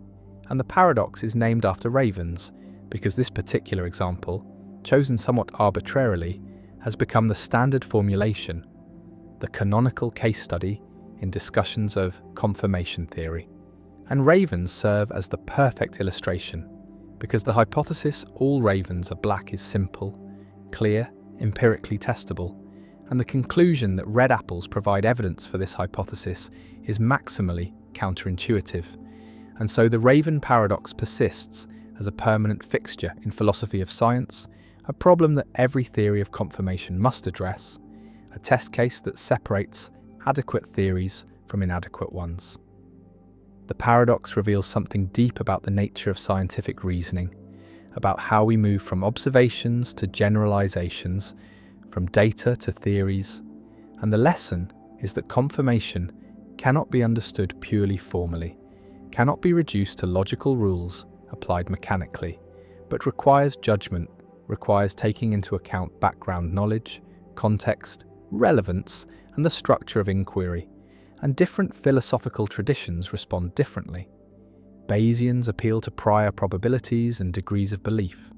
S1: And the paradox is named after ravens because this particular example, chosen somewhat arbitrarily, has become the standard formulation, the canonical case study in discussions of confirmation theory. And ravens serve as the perfect illustration, because the hypothesis all ravens are black is simple, clear, empirically testable, and the conclusion that red apples provide evidence for this hypothesis is maximally counterintuitive. And so the Raven paradox persists as a permanent fixture in philosophy of science, a problem that every theory of confirmation must address, a test case that separates adequate theories from inadequate ones. The paradox reveals something deep about the nature of scientific reasoning, about how we move from observations to generalizations, from data to theories, and the lesson is that confirmation cannot be understood purely formally, cannot be reduced to logical rules applied mechanically, but requires judgment, requires taking into account background knowledge, context, relevance, and the structure of inquiry, and different philosophical traditions respond differently. Bayesians appeal to prior probabilities and degrees of belief.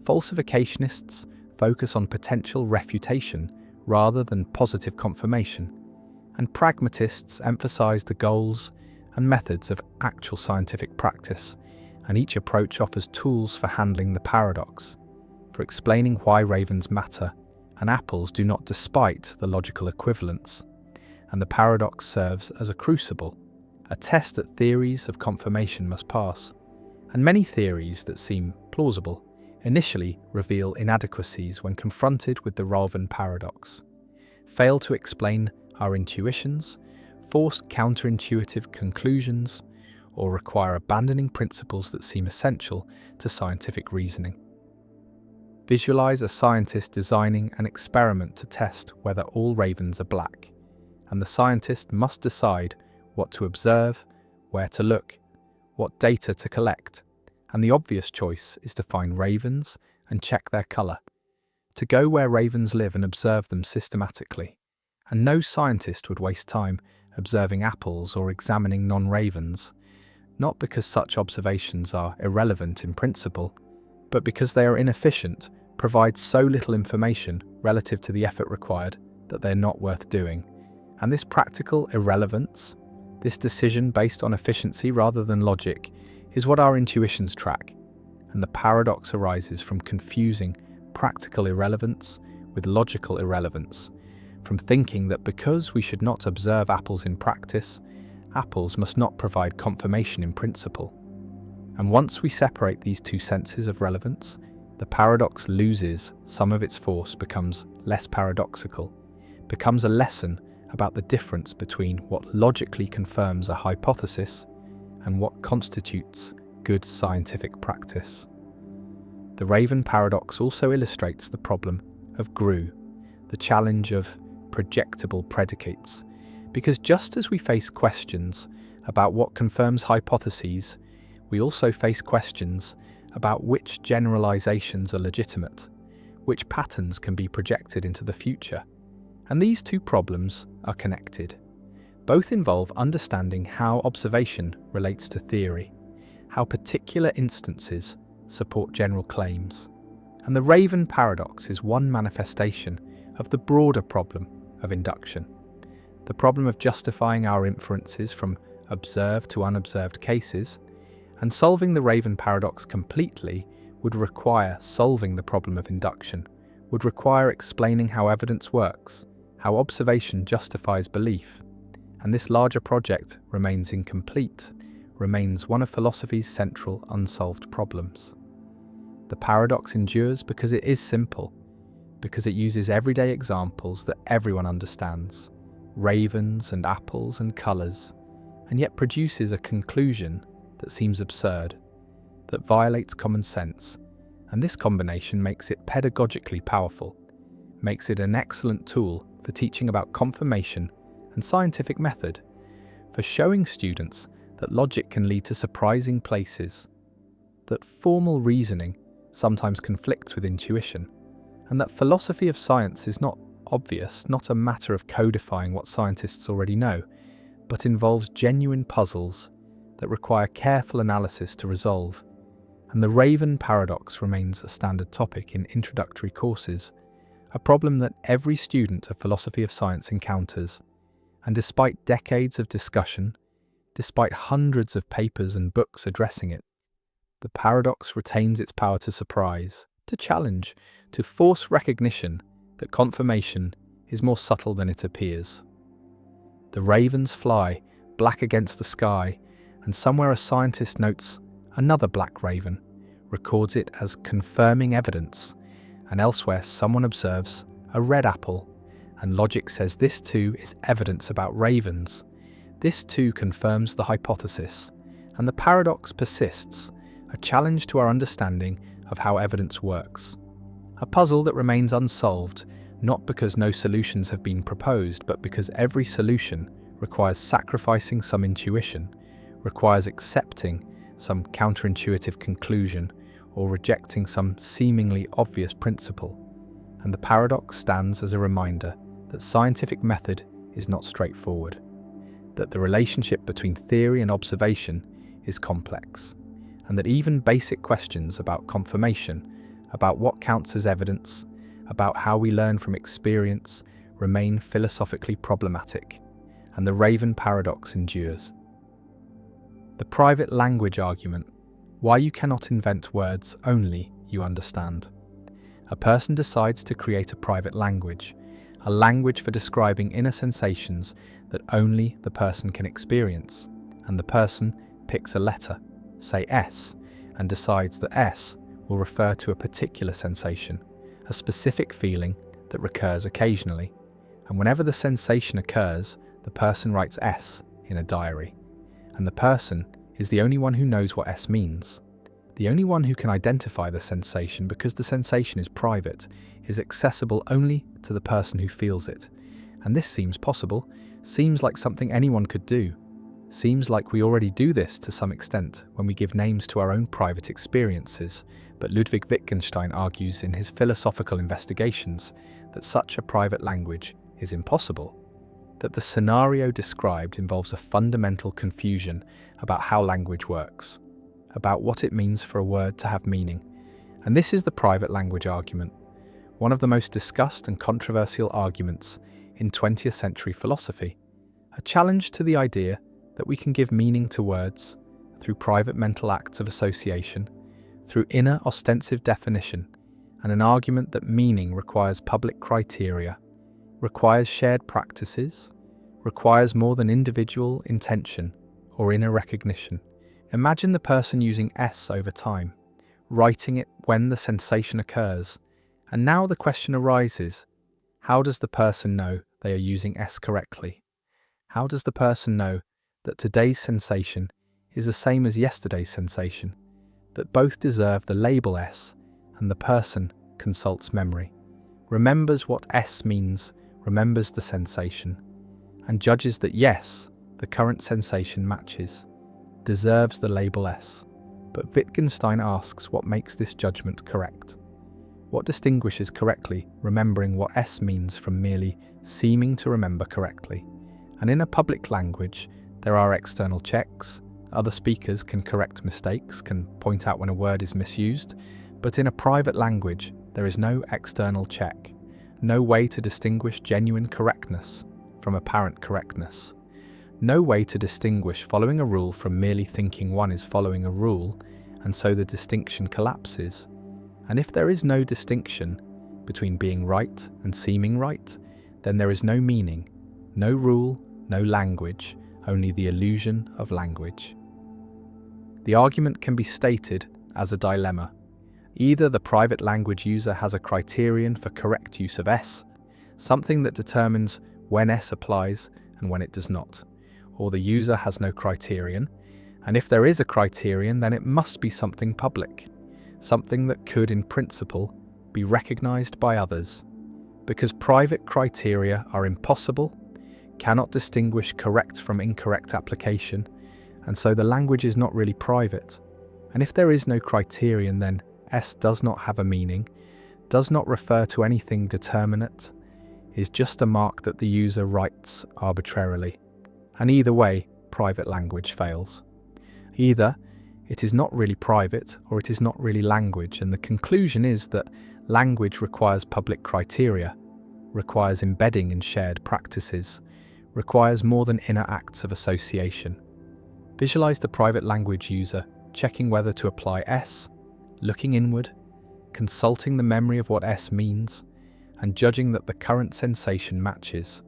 S1: Falsificationists focus on potential refutation rather than positive confirmation, and pragmatists emphasize the goals and methods of actual scientific practice, and each approach offers tools for handling the paradox, for explaining why ravens matter and apples do not despite the logical equivalence. And the paradox serves as a crucible, a test that theories of confirmation must pass. And many theories that seem plausible initially reveal inadequacies when confronted with the Raven paradox, fail to explain our intuitions, force counterintuitive conclusions, or require abandoning principles that seem essential to scientific reasoning. Visualize a scientist designing an experiment to test whether all ravens are black, and the scientist must decide what to observe, where to look, what data to collect, and the obvious choice is to find ravens and check their colour, to go where ravens live and observe them systematically. And no scientist would waste time observing apples or examining non-ravens, not because such observations are irrelevant in principle, but because they are inefficient, provide so little information relative to the effort required that they're not worth doing. And this practical irrelevance, this decision based on efficiency rather than logic, is what our intuitions track. and the paradox arises from confusing practical irrelevance with logical irrelevance, from thinking that because we should not observe apples in practice, apples must not provide confirmation in principle. And once we separate these two senses of relevance, the paradox loses some of its force, becomes less paradoxical, becomes a lesson about the difference between what logically confirms a hypothesis and what constitutes good scientific practice. The Raven paradox also illustrates the problem of GRU, the challenge of projectable predicates, because just as we face questions about what confirms hypotheses, we also face questions about which generalizations are legitimate, which patterns can be projected into the future. And these two problems are connected. Both involve understanding how observation relates to theory, how particular instances support general claims. And the Raven paradox is one manifestation of the broader problem of induction, the problem of justifying our inferences from observed to unobserved cases. And solving the Raven paradox completely would require solving the problem of induction, would require explaining how evidence works, how observation justifies belief. And this larger project remains incomplete, remains one of philosophy's central unsolved problems. The paradox endures because it is simple, because it uses everyday examples that everyone understands, ravens and apples and colours, and yet produces a conclusion that seems absurd, that violates common sense, and this combination makes it pedagogically powerful, makes it an excellent tool for teaching about confirmation and scientific method, for showing students that logic can lead to surprising places, that formal reasoning sometimes conflicts with intuition, and that philosophy of science is not obvious, not a matter of codifying what scientists already know, but involves genuine puzzles that require careful analysis to resolve. And the Raven paradox remains a standard topic in introductory courses, a problem that every student of philosophy of science encounters. And despite decades of discussion, despite hundreds of papers and books addressing it, the paradox retains its power to surprise, to challenge, to force recognition that confirmation is more subtle than it appears. The ravens fly, black against the sky, and somewhere a scientist notes another black raven, records it as confirming evidence, and elsewhere someone observes a red apple, and logic says this too is evidence about ravens. This too confirms the hypothesis, and the paradox persists, a challenge to our understanding of how evidence works. A puzzle that remains unsolved, not because no solutions have been proposed, but because every solution requires sacrificing some intuition, requires accepting some counterintuitive conclusion, or rejecting some seemingly obvious principle. And the paradox stands as a reminder that scientific method is not straightforward, that the relationship between theory and observation is complex, and that even basic questions about confirmation, about what counts as evidence, about how we learn from experience, remain philosophically problematic, and the Raven paradox endures. The private language argument, why you cannot invent words only you understand. A person decides to create a private language, a language for describing inner sensations that only the person can experience, and the person picks a letter, say S, and decides that S will refer to a particular sensation, a specific feeling that recurs occasionally, and whenever the sensation occurs, the person writes S in a diary. And the person is the only one who knows what S means, the only one who can identify the sensation, because the sensation is private, is accessible only to the person who feels it. And this seems possible, seems like something anyone could do, seems like we already do this to some extent when we give names to our own private experiences. But Ludwig Wittgenstein argues in his philosophical investigations that such a private language is impossible, that the scenario described involves a fundamental confusion about how language works, about what it means for a word to have meaning. And this is the private language argument, one of the most discussed and controversial arguments in 20th century philosophy, a challenge to the idea that we can give meaning to words through private mental acts of association, through inner ostensive definition, and an argument that meaning requires public criteria, requires shared practices, requires more than individual intention or inner recognition. Imagine the person using S over time, writing it when the sensation occurs, and now the question arises, how does the person know they are using S correctly? How does the person know that today's sensation is the same as yesterday's sensation, that both deserve the label S, and the person consults memory, remembers what S means, remembers the sensation, and judges that yes, the current sensation matches, deserves the label S. But Wittgenstein asks what makes this judgment correct. What distinguishes correctly remembering what S means from merely seeming to remember correctly? And in a public language, there are external checks. Other speakers can correct mistakes, can point out when a word is misused, but in a private language, there is no external check, no way to distinguish genuine correctness from apparent correctness, no way to distinguish following a rule from merely thinking one is following a rule, and so the distinction collapses. And if there is no distinction between being right and seeming right, then there is no meaning, no rule, no language, only the illusion of language. The argument can be stated as a dilemma. Either the private language user has a criterion for correct use of S, something that determines when S applies and when it does not, or the user has no criterion, and if there is a criterion, then it must be something public, something that could, in principle, be recognized by others, because private criteria are impossible, cannot distinguish correct from incorrect application, and so the language is not really private. And if there is no criterion, then S does not have a meaning, does not refer to anything determinate, is just a mark that the user writes arbitrarily. And either way, private language fails. Either it is not really private or it is not really language, and the conclusion is that language requires public criteria, requires embedding in shared practices, requires more than inner acts of association. Visualize the private language user checking whether to apply S, looking inward, consulting the memory of what S means, and judging that the current sensation matches.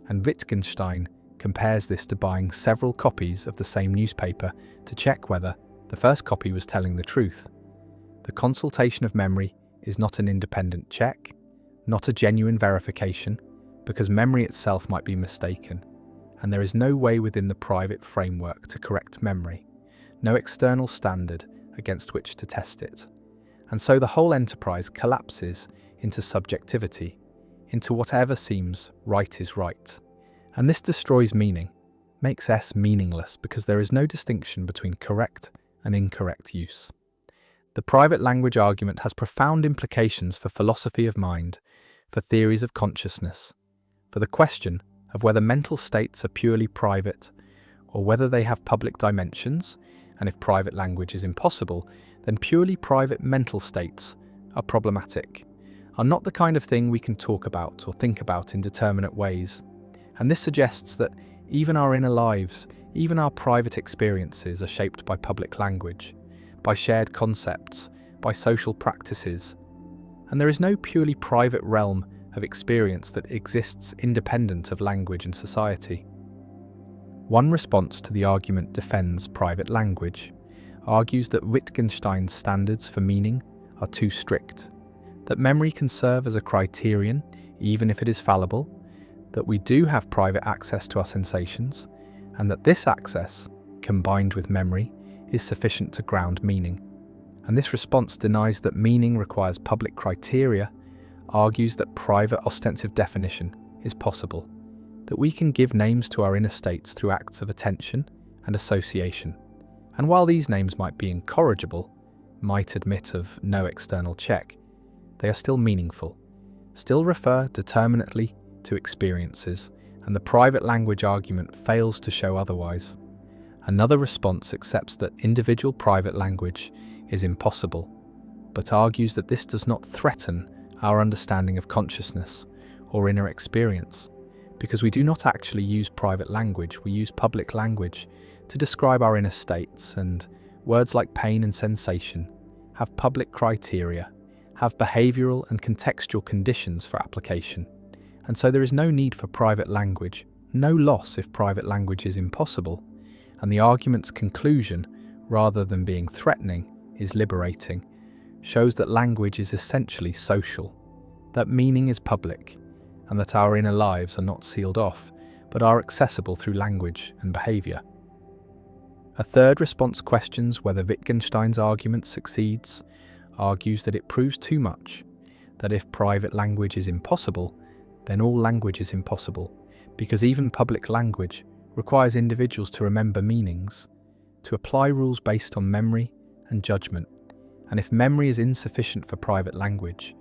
S1: And Wittgenstein compares this to buying several copies of the same newspaper to check whether the first copy was telling the truth. The consultation of memory is not an independent check, not a genuine verification, because memory itself might be mistaken, and there is no way within the private framework to correct memory, no external standard against which to test it. And so the whole enterprise collapses into subjectivity, into whatever seems right is right. And this destroys meaning, makes S meaningless, because there is no distinction between correct and incorrect use. The private language argument has profound implications for philosophy of mind, for theories of consciousness, for the question of whether mental states are purely private or whether they have public dimensions, and if private language is impossible, then purely private mental states are problematic, are not the kind of thing we can talk about or think about in determinate ways. And this suggests that even our inner lives, even our private experiences are shaped by public language, by shared concepts, by social practices. And there is no purely private realm of experience that exists independent of language and society. One response to the argument defends private language, argues that Wittgenstein's standards for meaning are too strict, that memory can serve as a criterion even if it is fallible, that we do have private access to our sensations, and that this access, combined with memory, is sufficient to ground meaning. And this response denies that meaning requires public criteria, argues that private ostensive definition is possible, that we can give names to our inner states through acts of attention and association. And while these names might be incorrigible, might admit of no external check, they are still meaningful, still refer determinately to experiences, and the private language argument fails to show otherwise. Another response accepts that individual private language is impossible, but argues that this does not threaten our understanding of consciousness or inner experience, because we do not actually use private language, we use public language to describe our inner states, and words like pain and sensation have public criteria, have behavioural and contextual conditions for application, and so there is no need for private language, no loss if private language is impossible, and the argument's conclusion, rather than being threatening, is liberating, shows that language is essentially social, that meaning is public, and that our inner lives are not sealed off, but are accessible through language and behaviour. A third response questions whether Wittgenstein's argument succeeds, argues that it proves too much, that if private language is impossible, then all language is impossible, because even public language requires individuals to remember meanings, to apply rules based on memory and judgment, and if memory is insufficient for private language,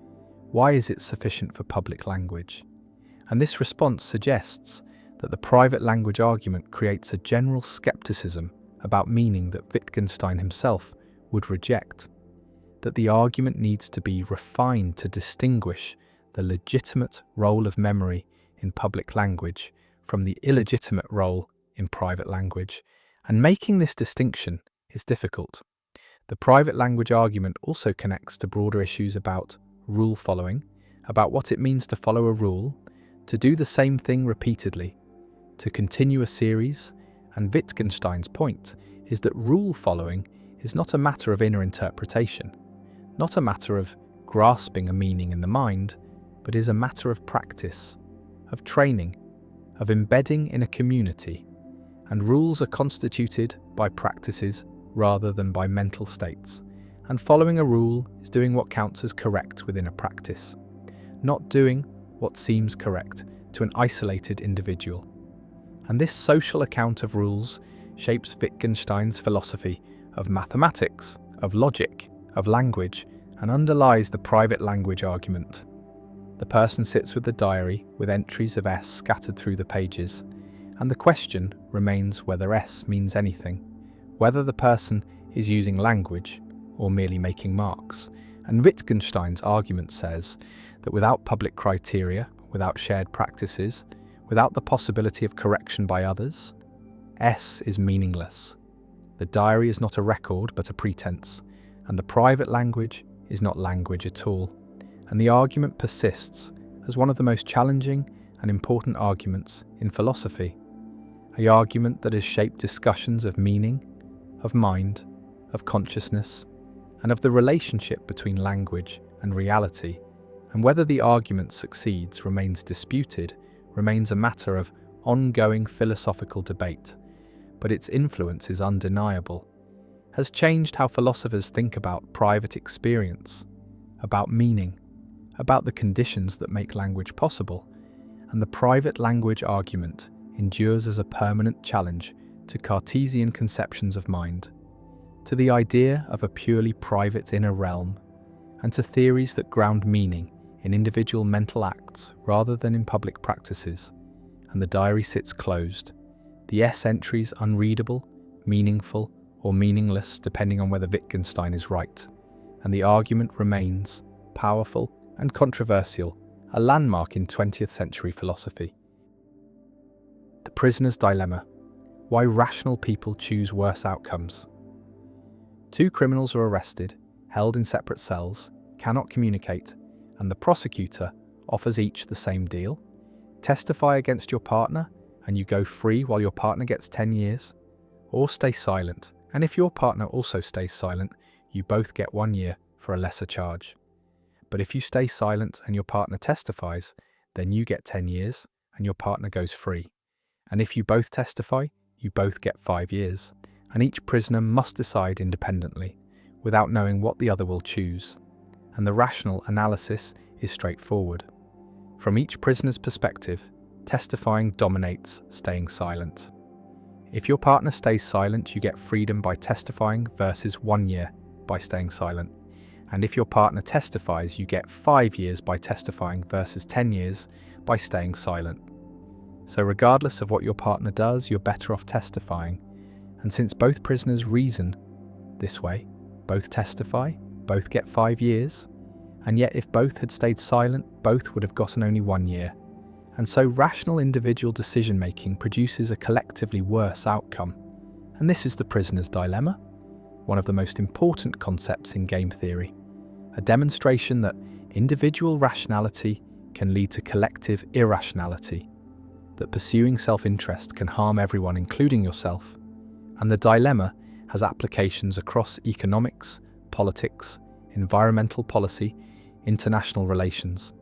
S1: why is it sufficient for public language? And this response suggests that the private language argument creates a general skepticism about meaning that Wittgenstein himself would reject, that the argument needs to be refined to distinguish the legitimate role of memory in public language from the illegitimate role in private language, and making this distinction is difficult. The private language argument also connects to broader issues about rule following, about what it means to follow a rule, to do the same thing repeatedly, to continue a series, and Wittgenstein's point is that rule following is not a matter of inner interpretation, not a matter of grasping a meaning in the mind, but is a matter of practice, of training, of embedding in a community, and rules are constituted by practices rather than by mental states, and following a rule is doing what counts as correct within a practice, not doing what seems correct to an isolated individual. And this social account of rules shapes Wittgenstein's philosophy of mathematics, of logic, of language, and underlies the private language argument. The person sits with the diary with entries of S scattered through the pages, and the question remains whether S means anything, whether the person is using language or merely making marks. And Wittgenstein's argument says that without public criteria, without shared practices, without the possibility of correction by others, S is meaningless. The diary is not a record but a pretense, and the private language is not language at all. And the argument persists as one of the most challenging and important arguments in philosophy, an argument that has shaped discussions of meaning, of mind, of consciousness, and of the relationship between language and reality, and whether the argument succeeds remains disputed, remains a matter of ongoing philosophical debate, but its influence is undeniable, has changed how philosophers think about private experience, about meaning, about the conditions that make language possible, and the private language argument endures as a permanent challenge to Cartesian conceptions of mind, to the idea of a purely private inner realm, and to theories that ground meaning in individual mental acts rather than in public practices. And the diary sits closed, the S entries unreadable, meaningful, or meaningless depending on whether Wittgenstein is right, and the argument remains powerful and controversial, a landmark in 20th century philosophy. The prisoner's dilemma: why rational people choose worse outcomes. Two criminals are arrested, held in separate cells, cannot communicate, and the prosecutor offers each the same deal: testify against your partner and you go free while your partner gets 10 years, or stay silent, and if your partner also stays silent, you both get 1 year for a lesser charge. But if you stay silent and your partner testifies, then you get 10 years and your partner goes free. And if you both testify, you both get 5 years. And each prisoner must decide independently, without knowing what the other will choose. And the rational analysis is straightforward. From each prisoner's perspective, testifying dominates staying silent. If your partner stays silent, you get freedom by testifying versus 1 year by staying silent. And if your partner testifies, you get 5 years by testifying versus 10 years by staying silent. So regardless of what your partner does, you're better off testifying. And since both prisoners reason this way, both testify, both get 5 years, and yet if both had stayed silent, both would have gotten only 1 year. And so rational individual decision-making produces a collectively worse outcome. And this is the prisoner's dilemma. one of the most important concepts in game theory, a demonstration that individual rationality can lead to collective irrationality, that pursuing self-interest can harm everyone, including yourself, and the dilemma has applications across economics, politics, environmental policy, international relations,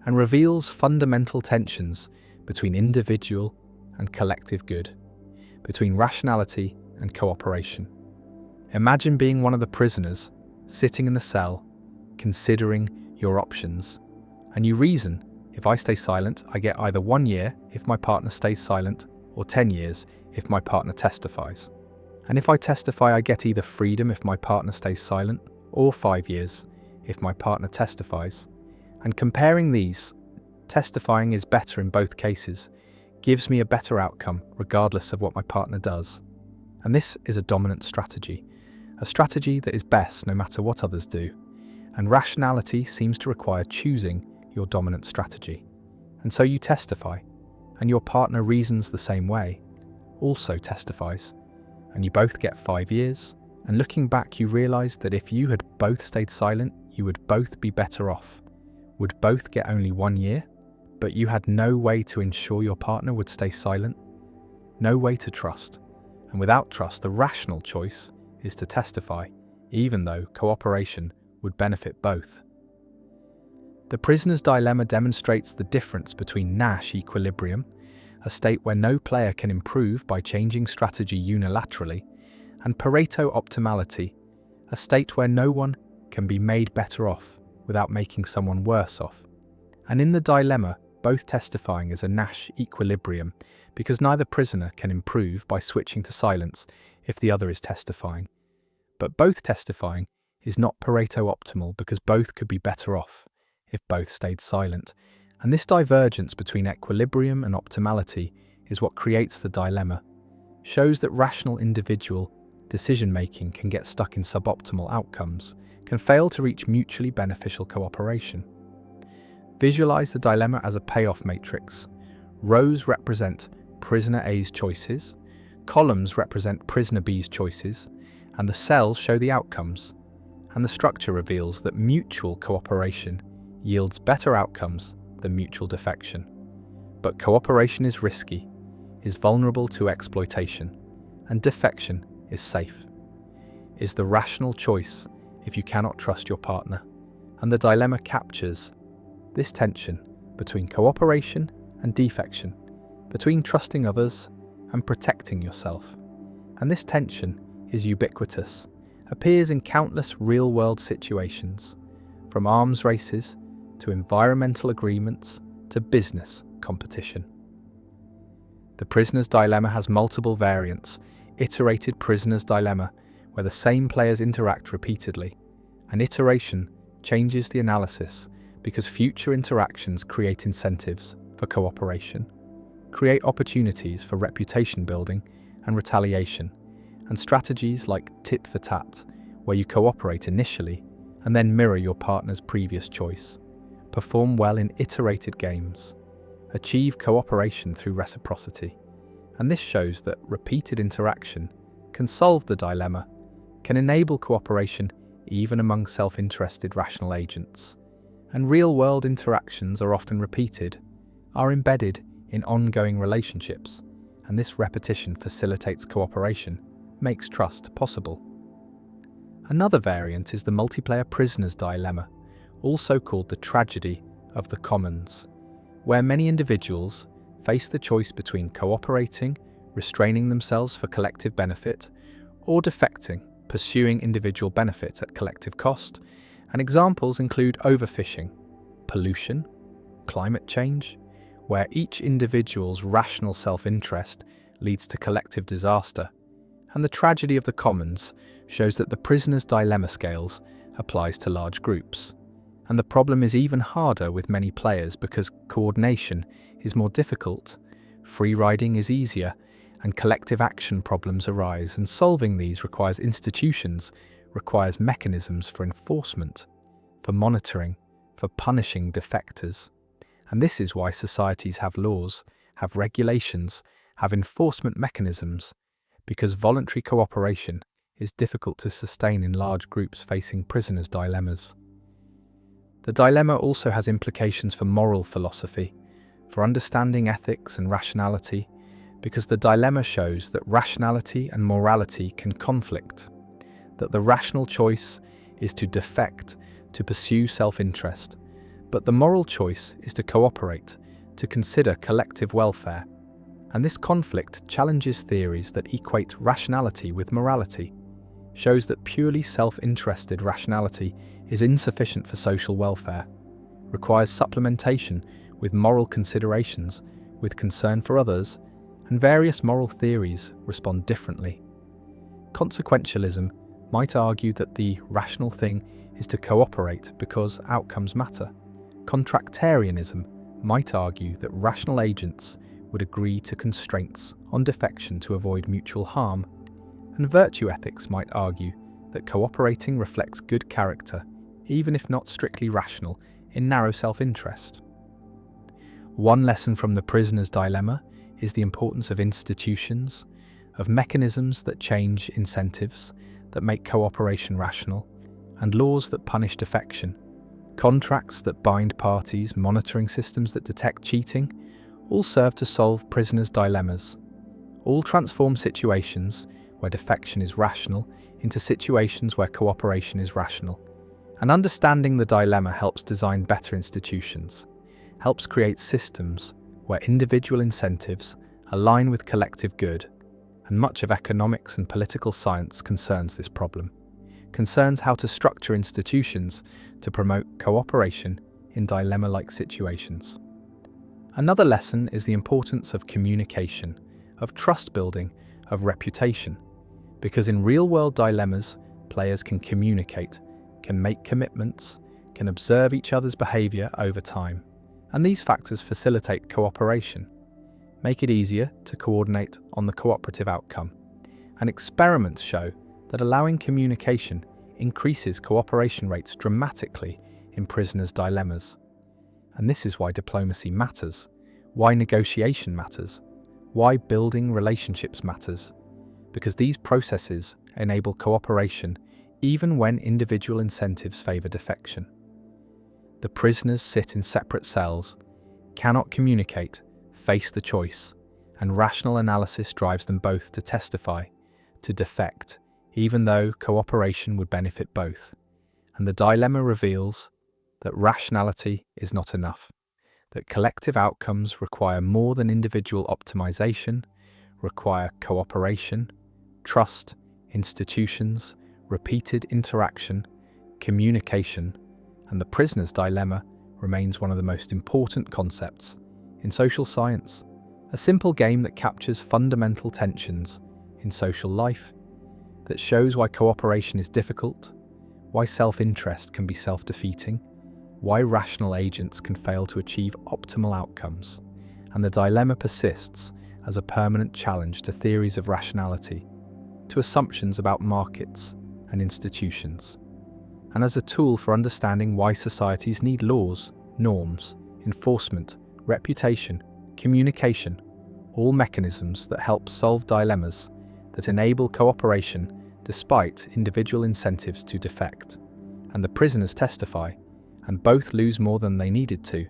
S1: and reveals fundamental tensions between individual and collective good, between rationality and cooperation. Imagine being one of the prisoners sitting in the cell, considering your options, and you reason, if I stay silent, I get either 1 year if my partner stays silent, or 10 years if my partner testifies. And if I testify, I get either freedom if my partner stays silent, or 5 years if my partner testifies. And comparing these, testifying is better in both cases, gives me a better outcome regardless of what my partner does. And this is a dominant strategy, a strategy that is best no matter what others do. And rationality seems to require choosing your dominant strategy. And so you testify, and your partner reasons the same way, also testifies, and you both get 5 years. And looking back, you realize that if you had both stayed silent, you would both be better off, would both get only 1 year, but you had no way to ensure your partner would stay silent, no way to trust. And without trust, the rational choice is to testify, even though cooperation would benefit both. The prisoner's dilemma demonstrates the difference between Nash equilibrium, a state where no player can improve by changing strategy unilaterally, and Pareto optimality, a state where no one can be made better off without making someone worse off. And in the dilemma, both testifying is a Nash equilibrium because neither prisoner can improve by switching to silence if the other is testifying. But both testifying is not Pareto optimal because both could be better off if both stayed silent. And this divergence between equilibrium and optimality is what creates the dilemma, shows that rational individual decision-making can get stuck in suboptimal outcomes, can fail to reach mutually beneficial cooperation. Visualize the dilemma as a payoff matrix. Rows represent prisoner A's choices, columns represent prisoner B's choices, and the cells show the outcomes. And the structure reveals that mutual cooperation yields better outcomes than mutual defection. But cooperation is risky, is vulnerable to exploitation, and defection is safe. Is the rational choice if you cannot trust your partner. And the dilemma captures this tension between cooperation and defection, between trusting others and protecting yourself. And this tension is ubiquitous, appears in countless real-world situations, from arms races to environmental agreements to business competition. The prisoner's dilemma has multiple variants. Iterated prisoner's dilemma, where the same players interact repeatedly. An iteration changes the analysis because future interactions create incentives for cooperation, create opportunities for reputation building and retaliation, and strategies like tit for tat, where you cooperate initially and then mirror your partner's previous choice, perform well in iterated games, achieve cooperation through reciprocity. And this shows that repeated interaction can solve the dilemma, can enable cooperation even among self-interested rational agents. And real-world interactions are often repeated, are embedded in ongoing relationships, and this repetition facilitates cooperation, makes trust possible. Another variant is the multiplayer prisoner's dilemma, also called the tragedy of the commons, where many individuals face the choice between cooperating, restraining themselves for collective benefit, or defecting, pursuing individual benefit at collective cost. And examples include overfishing, pollution, climate change, where each individual's rational self-interest leads to collective disaster. And the tragedy of the commons shows that the prisoner's dilemma scales applies to large groups. And the problem is even harder with many players because coordination is more difficult, free riding is easier, and collective action problems arise, and solving these requires institutions, requires mechanisms for enforcement, for monitoring, for punishing defectors. And this is why societies have laws, have regulations, have enforcement mechanisms, because voluntary cooperation is difficult to sustain in large groups facing prisoners' dilemmas. The dilemma also has implications for moral philosophy, for understanding ethics and rationality, because the dilemma shows that rationality and morality can conflict, that the rational choice is to defect, to pursue self-interest, but the moral choice is to cooperate, to consider collective welfare. And this conflict challenges theories that equate rationality with morality, shows that purely self-interested rationality is insufficient for social welfare, requires supplementation with moral considerations, with concern for others, and various moral theories respond differently. Consequentialism might argue that the rational thing is to cooperate because outcomes matter. Contractarianism might argue that rational agents would agree to constraints on defection to avoid mutual harm, and virtue ethics might argue that cooperating reflects good character, even if not strictly rational, in narrow self-interest. One lesson from the prisoner's dilemma is the importance of institutions, of mechanisms that change incentives, that make cooperation rational, and laws that punish defection, contracts that bind parties, monitoring systems that detect cheating, all serve to solve prisoners' dilemmas. All transform situations where defection is rational into situations where cooperation is rational. And understanding the dilemma helps design better institutions, helps create systems where individual incentives align with collective good. And much of economics and political science concerns this problem, concerns how to structure institutions to promote cooperation in dilemma-like situations. Another lesson is the importance of communication, of trust building, of reputation, because in real-world dilemmas, players can communicate, can make commitments, can observe each other's behavior over time, and these factors facilitate cooperation, make it easier to coordinate on the cooperative outcome. And experiments show that allowing communication increases cooperation rates dramatically in prisoners' dilemmas. And this is why diplomacy matters, why negotiation matters, why building relationships matters, because these processes enable cooperation even when individual incentives favour defection. The prisoners sit in separate cells, cannot communicate, face the choice, and rational analysis drives them both to testify, to defect, even though cooperation would benefit both. And the dilemma reveals that rationality is not enough, that collective outcomes require more than individual optimization, require cooperation, trust, institutions, repeated interaction, communication, and the prisoner's dilemma remains one of the most important concepts in social science, a simple game that captures fundamental tensions in social life, that shows why cooperation is difficult, why self-interest can be self-defeating, why rational agents can fail to achieve optimal outcomes, and the dilemma persists as a permanent challenge to theories of rationality, to assumptions about markets and institutions, and as a tool for understanding why societies need laws, norms, enforcement, reputation, communication, all mechanisms that help solve dilemmas, that enable cooperation despite individual incentives to defect. And the prisoners testify, and both lose more than they needed to,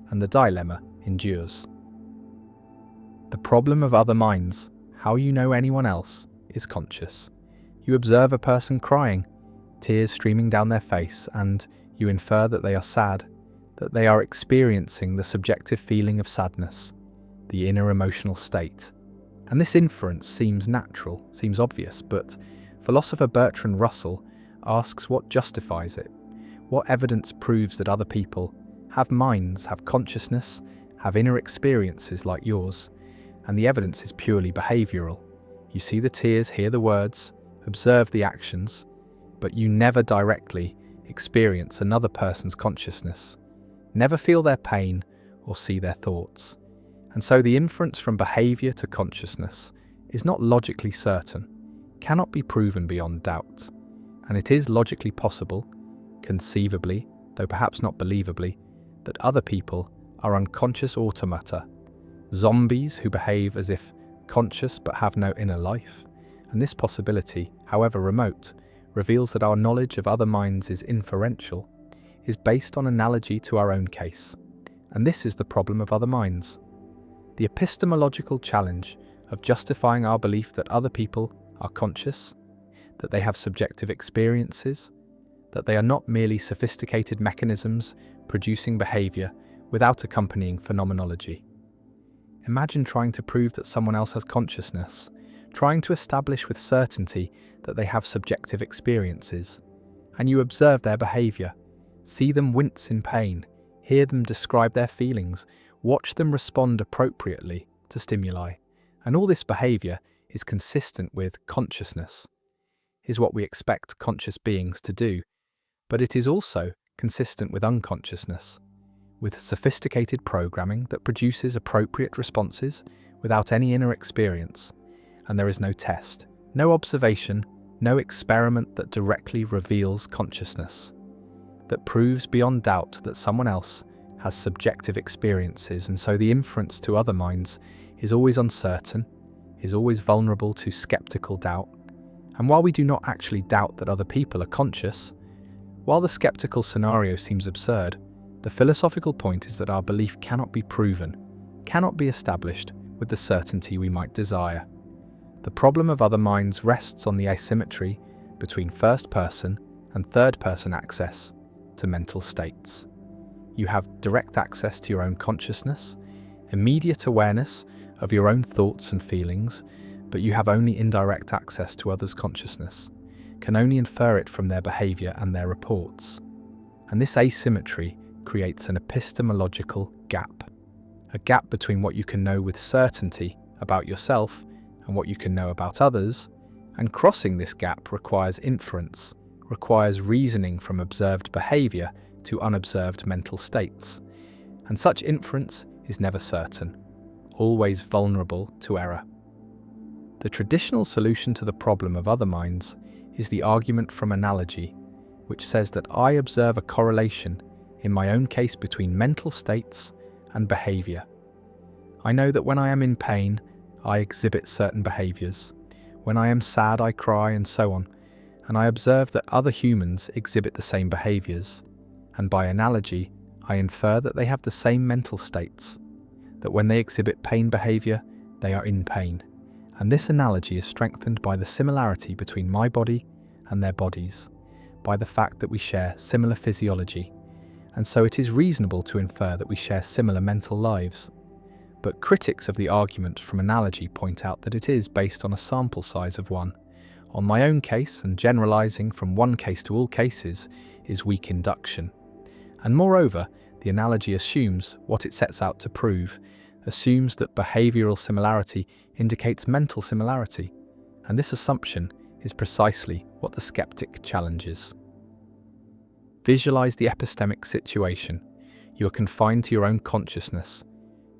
S1: and the dilemma endures. The problem of other minds, how you know anyone else, is conscious. You observe a person crying, tears streaming down their face, and you infer that they are sad, that they are experiencing the subjective feeling of sadness, the inner emotional state. And this inference seems natural, seems obvious, but philosopher Bertrand Russell asks what justifies it. What evidence proves that other people have minds, have consciousness, have inner experiences like yours? And the evidence is purely behavioural. You see the tears, hear the words, observe the actions, but you never directly experience another person's consciousness, never feel their pain or see their thoughts. And so the inference from behaviour to consciousness is not logically certain, cannot be proven beyond doubt. And it is logically possible, conceivably, though perhaps not believably, that other people are unconscious automata, zombies who behave as if conscious but have no inner life, and this possibility however remote, reveals that our knowledge of other minds is inferential, is based on analogy to our own case. And this is the problem of other minds. The epistemological challenge of justifying our belief that other people are conscious, that they have subjective experiences, that they are not merely sophisticated mechanisms producing behavior without accompanying phenomenology. Imagine trying to prove that someone else has consciousness, trying to establish with certainty that they have subjective experiences, and you observe their behavior, see them wince in pain, hear them describe their feelings, watch them respond appropriately to stimuli, and all this behavior is consistent with consciousness, is what we expect conscious beings to do, but it is also consistent with unconsciousness, with sophisticated programming that produces appropriate responses without any inner experience, and there is no test, no observation, no experiment that directly reveals consciousness, that proves beyond doubt that someone else has subjective experiences, and so the inference to other minds is always uncertain, is always vulnerable to skeptical doubt. And while we do not actually doubt that other people are conscious, while the skeptical scenario seems absurd, the philosophical point is that our belief cannot be proven, cannot be established with the certainty we might desire. The problem of other minds rests on the asymmetry between first-person and third-person access to mental states. You have direct access to your own consciousness, immediate awareness of your own thoughts and feelings, but you have only indirect access to others' consciousness, can only infer it from their behavior and their reports. And this asymmetry creates an epistemological gap, a gap between what you can know with certainty about yourself and what you can know about others, and crossing this gap requires inference, requires reasoning from observed behavior to unobserved mental states. And such inference is never certain, always vulnerable to error. The traditional solution to the problem of other minds is the argument from analogy, which says that I observe a correlation in my own case between mental states and behavior. I know that when I am in pain, I exhibit certain behaviors. When I am sad, I cry, and so on. And I observe that other humans exhibit the same behaviors. And by analogy, I infer that they have the same mental states, that when they exhibit pain behavior, they are in pain. And this analogy is strengthened by the similarity between my body and their bodies, by the fact that we share similar physiology, and so it is reasonable to infer that we share similar mental lives. But critics of the argument from analogy point out that it is based on a sample size of one. On my own case, and generalizing from one case to all cases is weak induction. And moreover, the analogy assumes what it sets out to prove, assumes that behavioral similarity indicates mental similarity, and this assumption is precisely what the skeptic challenges. Visualize the epistemic situation. You are confined to your own consciousness,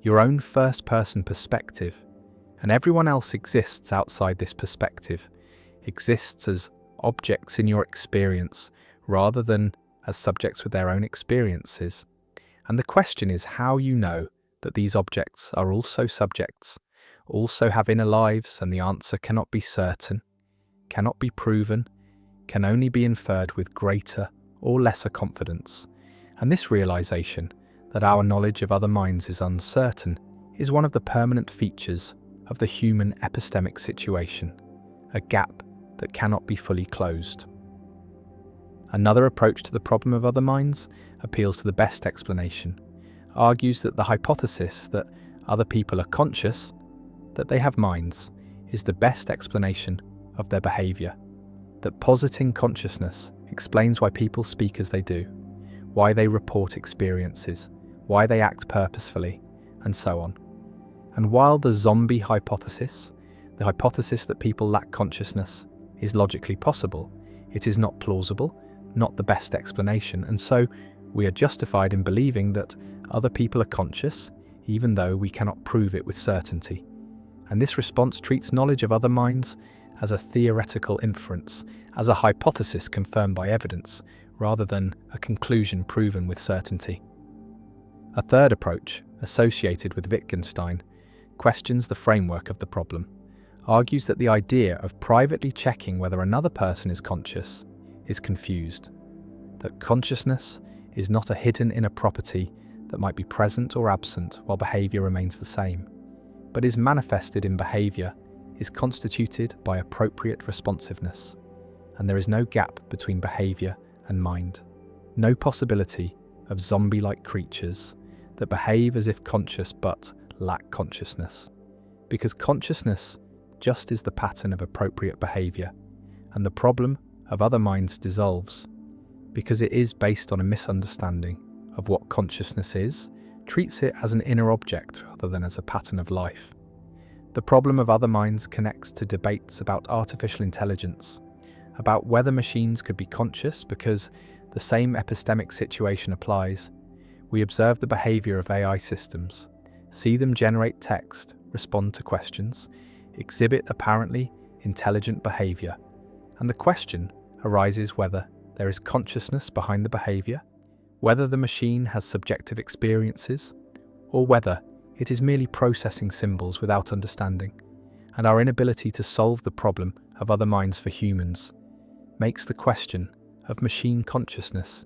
S1: your own first-person perspective, and everyone else exists outside this perspective, exists as objects in your experience rather than as subjects with their own experiences. And the question is how you know that these objects are also subjects, also have inner lives, and the answer cannot be certain, cannot be proven, can only be inferred with greater or lesser confidence. And this realization that our knowledge of other minds is uncertain is one of the permanent features of the human epistemic situation, a gap that cannot be fully closed. Another approach to the problem of other minds appeals to the best explanation, argues that the hypothesis that other people are conscious, that they have minds, is the best explanation of their behavior, that positing consciousness explains why people speak as they do, why they report experiences, why they act purposefully, and so on. And while the zombie hypothesis, the hypothesis that people lack consciousness, is logically possible, it is not plausible, not the best explanation, and so we are justified in believing that other people are conscious, even though we cannot prove it with certainty. And this response treats knowledge of other minds as a theoretical inference, as a hypothesis confirmed by evidence, rather than a conclusion proven with certainty. A third approach, associated with Wittgenstein, questions the framework of the problem, argues that the idea of privately checking whether another person is conscious is confused, that consciousness is not a hidden inner property that might be present or absent while behaviour remains the same, but is manifested in behaviour, is constituted by appropriate responsiveness, and there is no gap between behaviour and mind, no possibility of zombie-like creatures that behave as if conscious but lack consciousness, because consciousness just is the pattern of appropriate behaviour, and the problem of other minds dissolves, because it is based on a misunderstanding of what consciousness is, treats it as an inner object rather than as a pattern of life. The problem of other minds connects to debates about artificial intelligence, about whether machines could be conscious because the same epistemic situation applies. We observe the behaviour of AI systems, see them generate text, respond to questions, exhibit apparently intelligent behaviour, and the question arises whether there is consciousness behind the behaviour, whether the machine has subjective experiences, or whether it is merely processing symbols without understanding, and our inability to solve the problem of other minds for humans makes the question of machine consciousness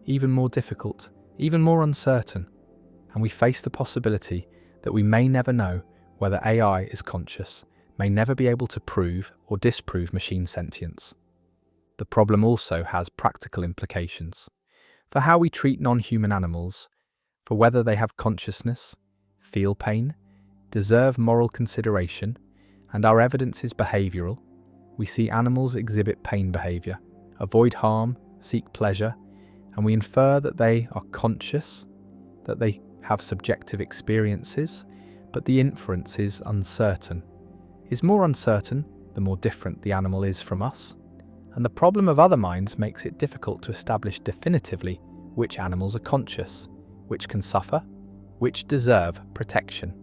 S1: even more difficult, even more uncertain, and we face the possibility that we may never know whether AI is conscious, may never be able to prove or disprove machine sentience. The problem also has practical implications for how we treat non-human animals, for whether they have consciousness, feel pain, deserve moral consideration, and our evidence is behavioural. We see animals exhibit pain behaviour, avoid harm, seek pleasure, and we infer that they are conscious, that they have subjective experiences, but the inference is uncertain. Is more uncertain the more different the animal is from us, and the problem of other minds makes it difficult to establish definitively which animals are conscious, which can suffer, which deserve protection.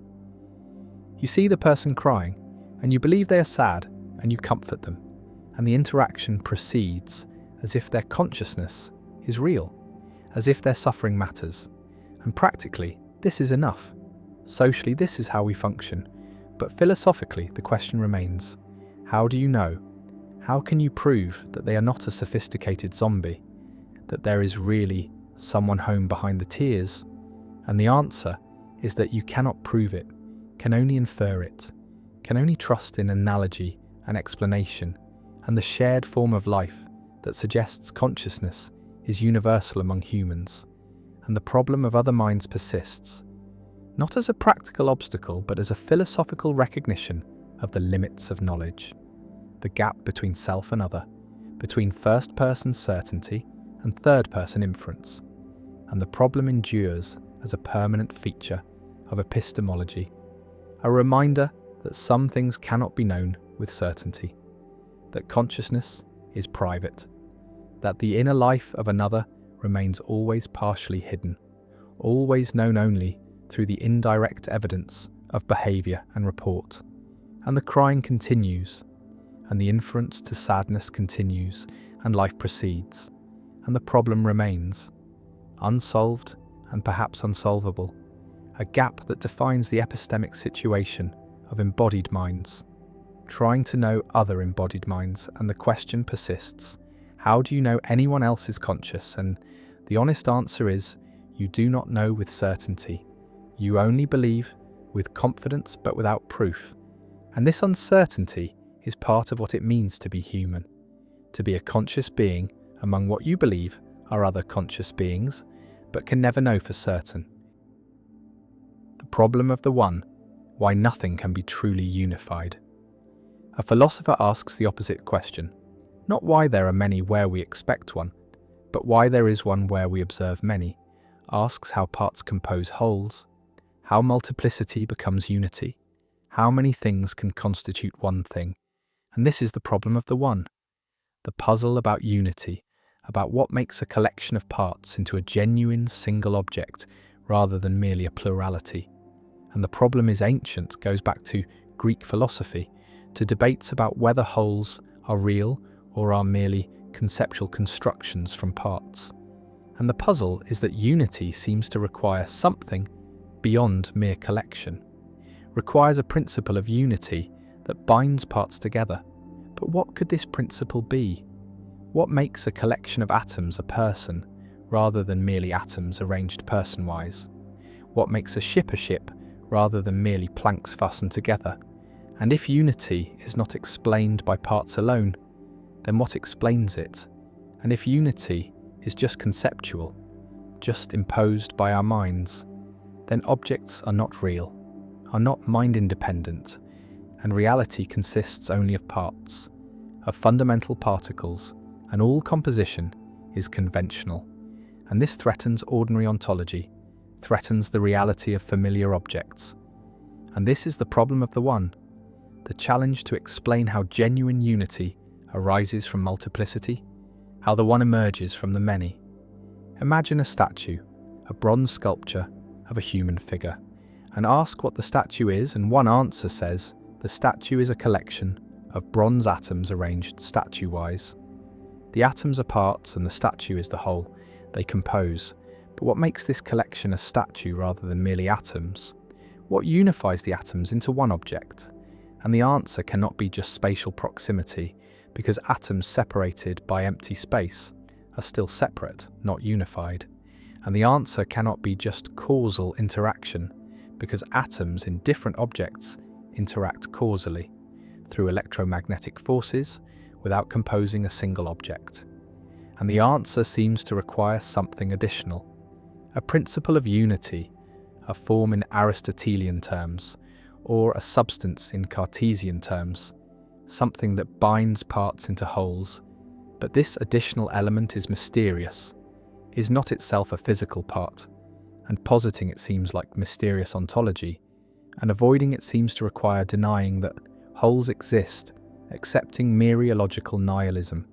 S1: You see the person crying, and you believe they are sad, and you comfort them, and the interaction proceeds as if their consciousness is real, as if their suffering matters. And practically, this is enough. Socially, this is how we function. But philosophically, the question remains, how do you know? How can you prove that they are not a sophisticated zombie, that there is really someone home behind the tears? And the answer is that you cannot prove it, can only infer it, can only trust in analogy and explanation, and the shared form of life that suggests consciousness is universal among humans. And the problem of other minds persists, not as a practical obstacle, but as a philosophical recognition of the limits of knowledge, the gap between self and other, between first-person certainty and third-person inference. And the problem endures as a permanent feature of epistemology, a reminder that some things cannot be known with certainty, that consciousness is private, that the inner life of another remains always partially hidden, always known only through the indirect evidence of behaviour and report. And the crying continues, and the inference to sadness continues, and life proceeds, and the problem remains, unsolved and perhaps unsolvable, a gap that defines the epistemic situation of embodied minds, trying to know other embodied minds, and the question persists, how do you know anyone else is conscious? And the honest answer is, you do not know with certainty. You only believe with confidence but without proof. And this uncertainty is part of what it means to be human, to be a conscious being among what you believe are other conscious beings, but can never know for certain. The problem of the one, why nothing can be truly unified. A philosopher asks the opposite question, not why there are many where we expect one, but why there is one where we observe many, asks how parts compose wholes, how multiplicity becomes unity, how many things can constitute one thing, and this is the problem of the one, the puzzle about unity, about what makes a collection of parts into a genuine single object rather than merely a plurality. And the problem is ancient, goes back to Greek philosophy, to debates about whether wholes are real or are merely conceptual constructions from parts. And the puzzle is that unity seems to require something beyond mere collection, requires a principle of unity that binds parts together. But what could this principle be? What makes a collection of atoms a person, rather than merely atoms arranged person-wise? What makes a ship, rather than merely planks fastened together? And if unity is not explained by parts alone, then what explains it? And if unity is just conceptual, just imposed by our minds, then objects are not real, are not mind-independent, and reality consists only of parts, of fundamental particles, and all composition is conventional. And this threatens ordinary ontology, threatens the reality of familiar objects. And this is the problem of the One, the challenge to explain how genuine unity arises from multiplicity, how the One emerges from the many. Imagine a statue, a bronze sculpture of a human figure, and ask what the statue is, and one answer says the statue is a collection of bronze atoms arranged statue-wise. The atoms are parts and the statue is the whole. They compose. But what makes this collection a statue rather than merely atoms? What unifies the atoms into one object? And the answer cannot be just spatial proximity, because atoms separated by empty space are still separate, not unified. And the answer cannot be just causal interaction, because atoms in different objects interact causally, through electromagnetic forces, without composing a single object. And the answer seems to require something additional. A principle of unity, a form in Aristotelian terms, or a substance in Cartesian terms, something that binds parts into wholes. But this additional element is mysterious, is not itself a physical part, and positing it seems like mysterious ontology, and avoiding it seems to require denying that wholes exist, accepting mereological nihilism,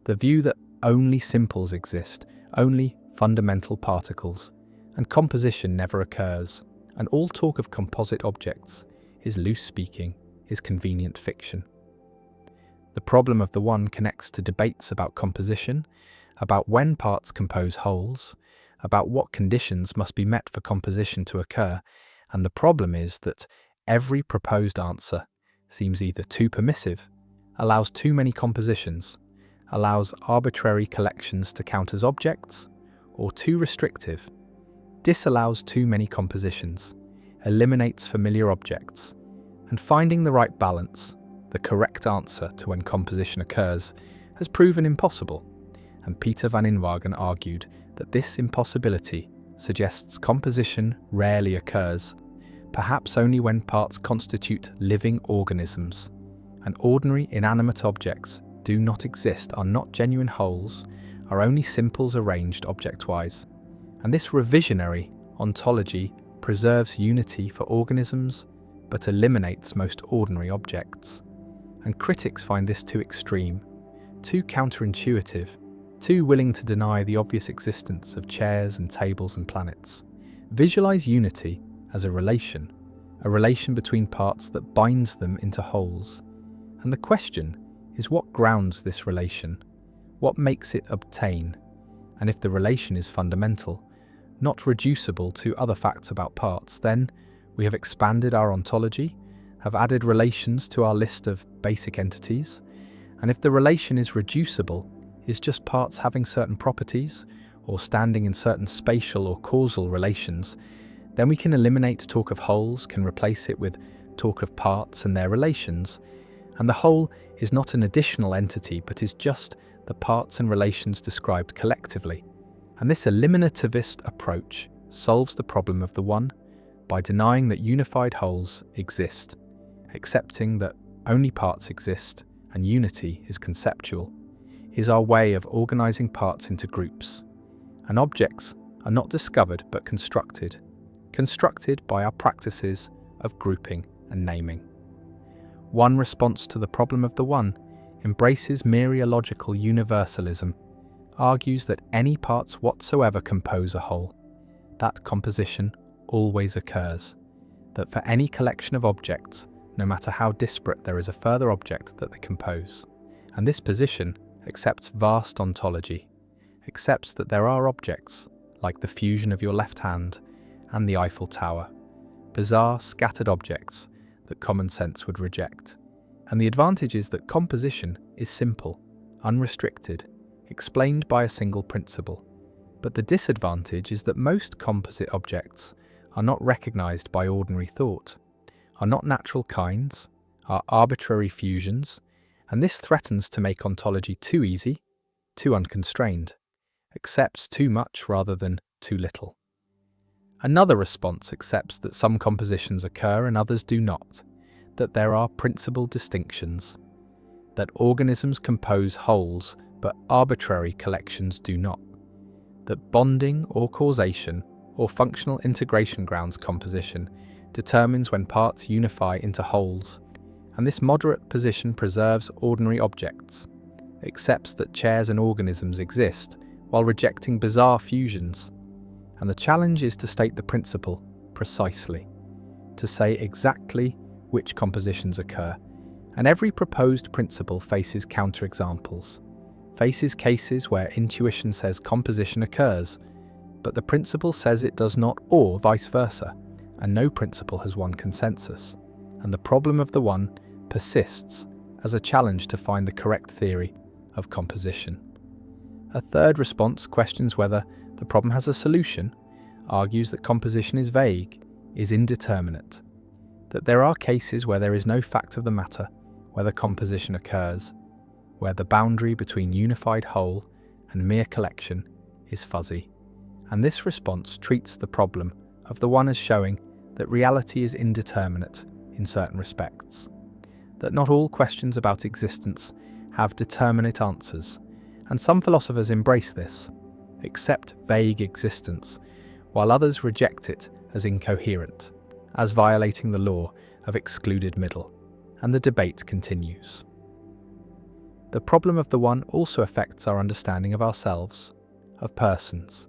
S1: the view that only simples exist, only fundamental particles, and composition never occurs, and all talk of composite objects is loose speaking, is convenient fiction. The problem of the One connects to debates about composition, about when parts compose wholes, about what conditions must be met for composition to occur, and the problem is that every proposed answer seems either too permissive, allows too many compositions, allows arbitrary collections to count as objects, or too restrictive, disallows too many compositions, eliminates familiar objects, and finding the right balance, the correct answer to when composition occurs, has proven impossible. And Peter van Inwagen argued that this impossibility suggests composition rarely occurs, perhaps only when parts constitute living organisms, and ordinary inanimate objects do not exist, are not genuine wholes, are only simples arranged object-wise. And this revisionary ontology preserves unity for organisms, but eliminates most ordinary objects. And critics find this too extreme, too counterintuitive, too willing to deny the obvious existence of chairs and tables and planets. Visualize unity as a relation between parts that binds them into wholes. And the question is, what grounds this relation? What makes it obtain? And if the relation is fundamental, not reducible to other facts about parts, then we have expanded our ontology, have added relations to our list of basic entities. And if the relation is reducible, is just parts having certain properties, or standing in certain spatial or causal relations, then we can eliminate talk of wholes, can replace it with talk of parts and their relations. And the whole is not an additional entity, but is just the parts and relations described collectively. And this eliminativist approach solves the problem of the One by denying that unified wholes exist, accepting that only parts exist and unity is conceptual, is our way of organizing parts into groups. And objects are not discovered but constructed by our practices of grouping and naming. One response to the problem of the One embraces mereological universalism, argues that any parts whatsoever compose a whole, that composition always occurs, that for any collection of objects, no matter how disparate, there is a further object that they compose. And this position accepts vast ontology, accepts that there are objects, like the fusion of your left hand and the Eiffel Tower, bizarre, scattered objects that common sense would reject. And the advantage is that composition is simple, unrestricted, explained by a single principle. But the disadvantage is that most composite objects are not recognized by ordinary thought, are not natural kinds, are arbitrary fusions, and this threatens to make ontology too easy, too unconstrained, accepts too much rather than too little. Another response accepts that some compositions occur and others do not, that there are principal distinctions, that organisms compose wholes but arbitrary collections do not, that bonding or causation or functional integration grounds composition determines when parts unify into wholes, and this moderate position preserves ordinary objects, accepts that chairs and organisms exist while rejecting bizarre fusions. And the challenge is to state the principle precisely, to say exactly which compositions occur, and every proposed principle faces counterexamples, faces cases where intuition says composition occurs, but the principle says it does not, or vice versa, and no principle has won consensus, and the problem of the one persists as a challenge to find the correct theory of composition. A third response questions whether the problem has a solution, argues that composition is vague, is indeterminate, that there are cases where there is no fact of the matter whether composition occurs, where the boundary between unified whole and mere collection is fuzzy. And this response treats the problem of the one as showing that reality is indeterminate in certain respects, that not all questions about existence have determinate answers, and some philosophers embrace this, accept vague existence, while others reject it as incoherent, as violating the law of excluded middle, and the debate continues. The problem of the one also affects our understanding of ourselves, of persons,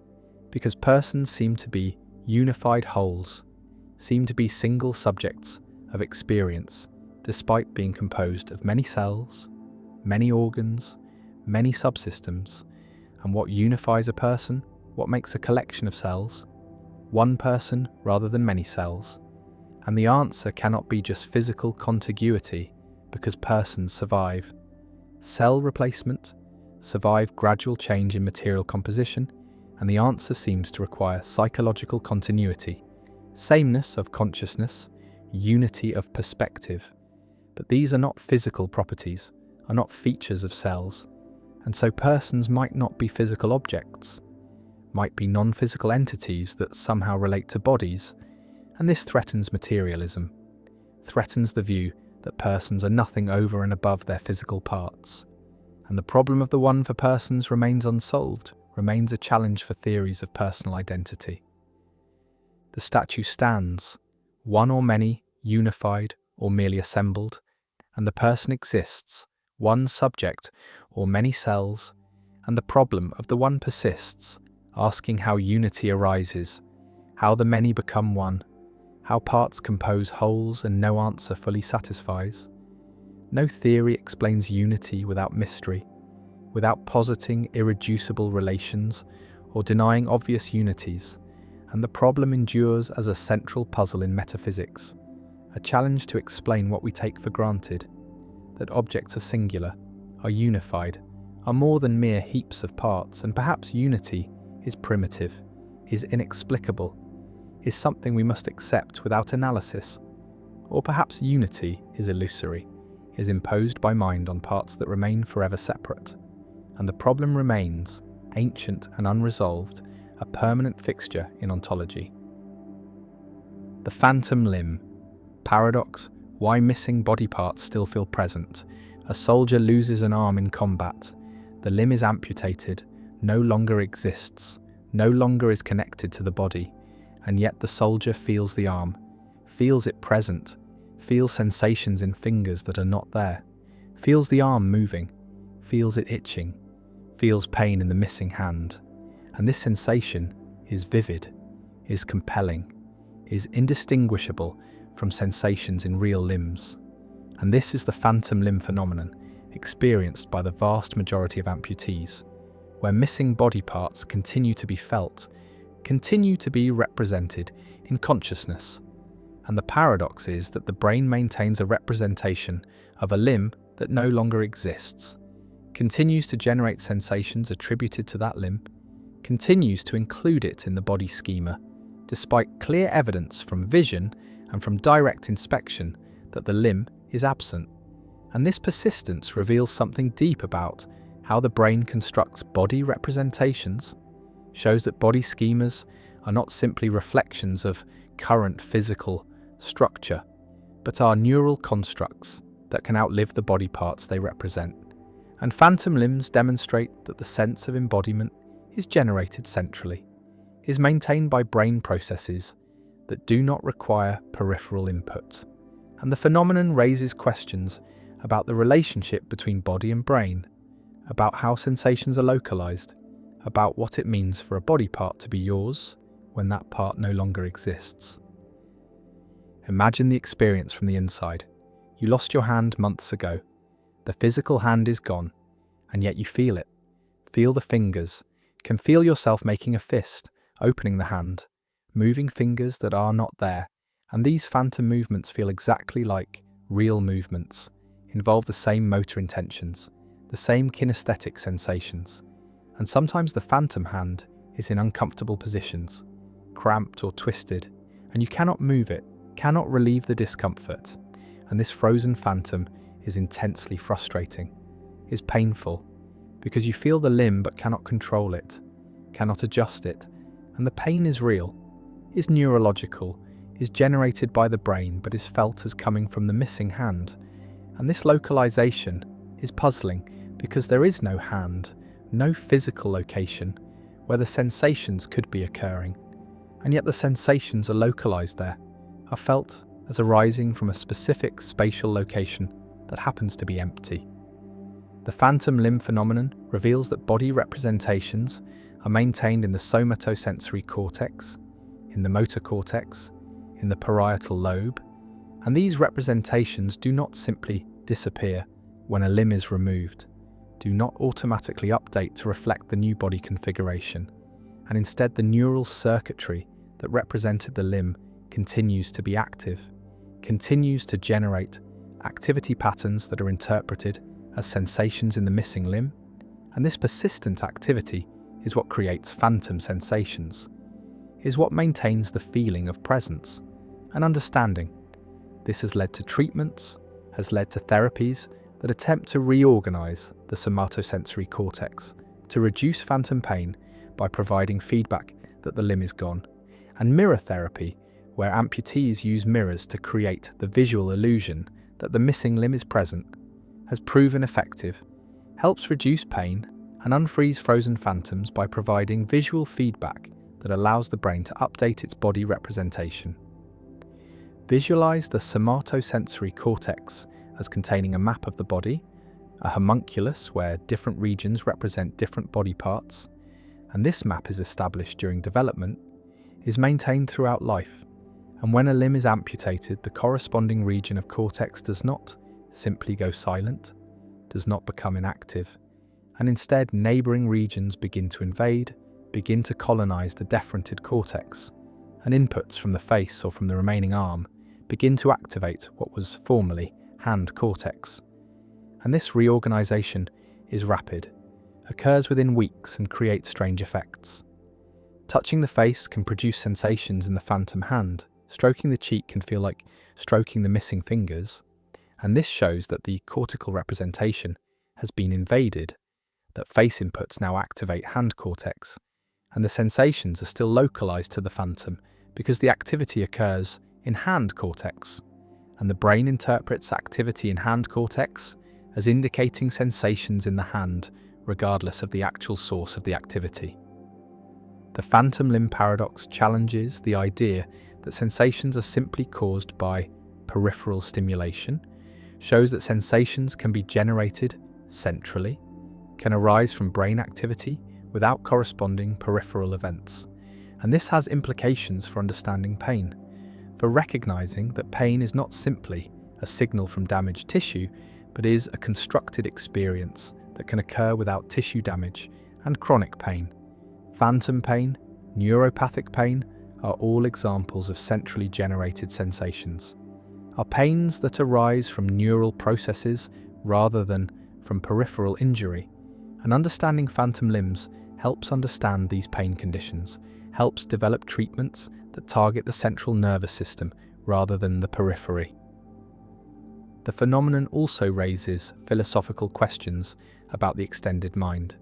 S1: because persons seem to be unified wholes, seem to be single subjects of experience, despite being composed of many cells, many organs, many subsystems. And what unifies a person? What makes a collection of cells? One person rather than many cells. And the answer cannot be just physical contiguity, because persons survive cell replacement, survive gradual change in material composition, and the answer seems to require psychological continuity, sameness of consciousness, unity of perspective. But these are not physical properties, are not features of cells, and so persons might not be physical objects, might be non-physical entities that somehow relate to bodies, and this threatens materialism, threatens the view that persons are nothing over and above their physical parts. And the problem of the one for persons remains unsolved, remains a challenge for theories of personal identity. The statue stands, one or many, unified or merely assembled, and the person exists, one subject or many cells, and the problem of the one persists, asking how unity arises, how the many become one, how parts compose wholes, and no answer fully satisfies. No theory explains unity without mystery, without positing irreducible relations or denying obvious unities, and the problem endures as a central puzzle in metaphysics, a challenge to explain what we take for granted, that objects are singular, are unified, are more than mere heaps of parts, and perhaps unity is primitive, is inexplicable, is something we must accept without analysis, or perhaps unity is illusory, is imposed by mind on parts that remain forever separate, and the problem remains, ancient and unresolved, a permanent fixture in ontology. The phantom limb. Paradox, why missing body parts still feel present. A soldier loses an arm in combat. The limb is amputated, no longer exists, no longer is connected to the body, and yet the soldier feels the arm, feels it present, feels sensations in fingers that are not there, feels the arm moving, feels it itching, feels pain in the missing hand. And this sensation is vivid, is compelling, is indistinguishable from sensations in real limbs. And this is the phantom limb phenomenon experienced by the vast majority of amputees, where missing body parts continue to be felt, continue to be represented in consciousness, And the paradox is that the brain maintains a representation of a limb that no longer exists, continues to generate sensations attributed to that limb, continues to include it in the body schema, despite clear evidence from vision and from direct inspection that the limb is absent. And this persistence reveals something deep about how the brain constructs body representations, shows that body schemas are not simply reflections of current physical structure, but are neural constructs that can outlive the body parts they represent. And phantom limbs demonstrate that the sense of embodiment is generated centrally, is maintained by brain processes that do not require peripheral input. And the phenomenon raises questions about the relationship between body and brain, about how sensations are localized, about what it means for a body part to be yours when that part no longer exists. Imagine the experience from the inside. You lost your hand months ago. The physical hand is gone, and yet you feel it. Feel the fingers, can feel yourself making a fist, opening the hand, moving fingers that are not there. And these phantom movements feel exactly like real movements, involve the same motor intentions, the same kinesthetic sensations. And sometimes the phantom hand is in uncomfortable positions, cramped or twisted, and you cannot move it, cannot relieve the discomfort. And this frozen phantom is intensely frustrating, is painful, because you feel the limb but cannot control it, cannot adjust it. And the pain is real, is neurological, is generated by the brain but is felt as coming from the missing hand. And this localization is puzzling because there is no hand, no physical location where the sensations could be occurring. And yet the sensations are localized there, are felt as arising from a specific spatial location that happens to be empty. The phantom limb phenomenon reveals that body representations are maintained in the somatosensory cortex, in the motor cortex, in the parietal lobe, and these representations do not simply disappear when a limb is removed, do not automatically update to reflect the new body configuration, and instead the neural circuitry that represented the limb continues to be active, continues to generate activity patterns that are interpreted as sensations in the missing limb, and this persistent activity is what creates phantom sensations, is what maintains the feeling of presence and understanding. This has led to treatments, has led to therapies that attempt to reorganize the somatosensory cortex, to reduce phantom pain by providing feedback that the limb is gone, and mirror therapy, where amputees use mirrors to create the visual illusion that the missing limb is present, has proven effective, helps reduce pain and unfreeze frozen phantoms by providing visual feedback that allows the brain to update its body representation. Visualize the somatosensory cortex as containing a map of the body, a homunculus where different regions represent different body parts, and this map is established during development, is maintained throughout life, and when a limb is amputated, the corresponding region of cortex does not simply go silent, does not become inactive, and instead neighbouring regions begin to invade, begin to colonize the deferented cortex, and inputs from the face or from the remaining arm begin to activate what was formerly hand cortex. And this reorganization is rapid, occurs within weeks and creates strange effects. Touching the face can produce sensations in the phantom hand, stroking the cheek can feel like stroking the missing fingers, and this shows that the cortical representation has been invaded, that face inputs now activate hand cortex, and the sensations are still localized to the phantom because the activity occurs in hand cortex, and the brain interprets activity in hand cortex as indicating sensations in the hand regardless of the actual source of the activity. The phantom limb paradox challenges the idea that sensations are simply caused by peripheral stimulation, shows that sensations can be generated centrally, can arise from brain activity without corresponding peripheral events. And this has implications for understanding pain, for recognizing that pain is not simply a signal from damaged tissue, but is a constructed experience that can occur without tissue damage and chronic pain. Phantom pain, neuropathic pain, are all examples of centrally generated sensations, are pains that arise from neural processes rather than from peripheral injury. And understanding phantom limbs helps understand these pain conditions, helps develop treatments that target the central nervous system rather than the periphery. The phenomenon also raises philosophical questions about the extended mind,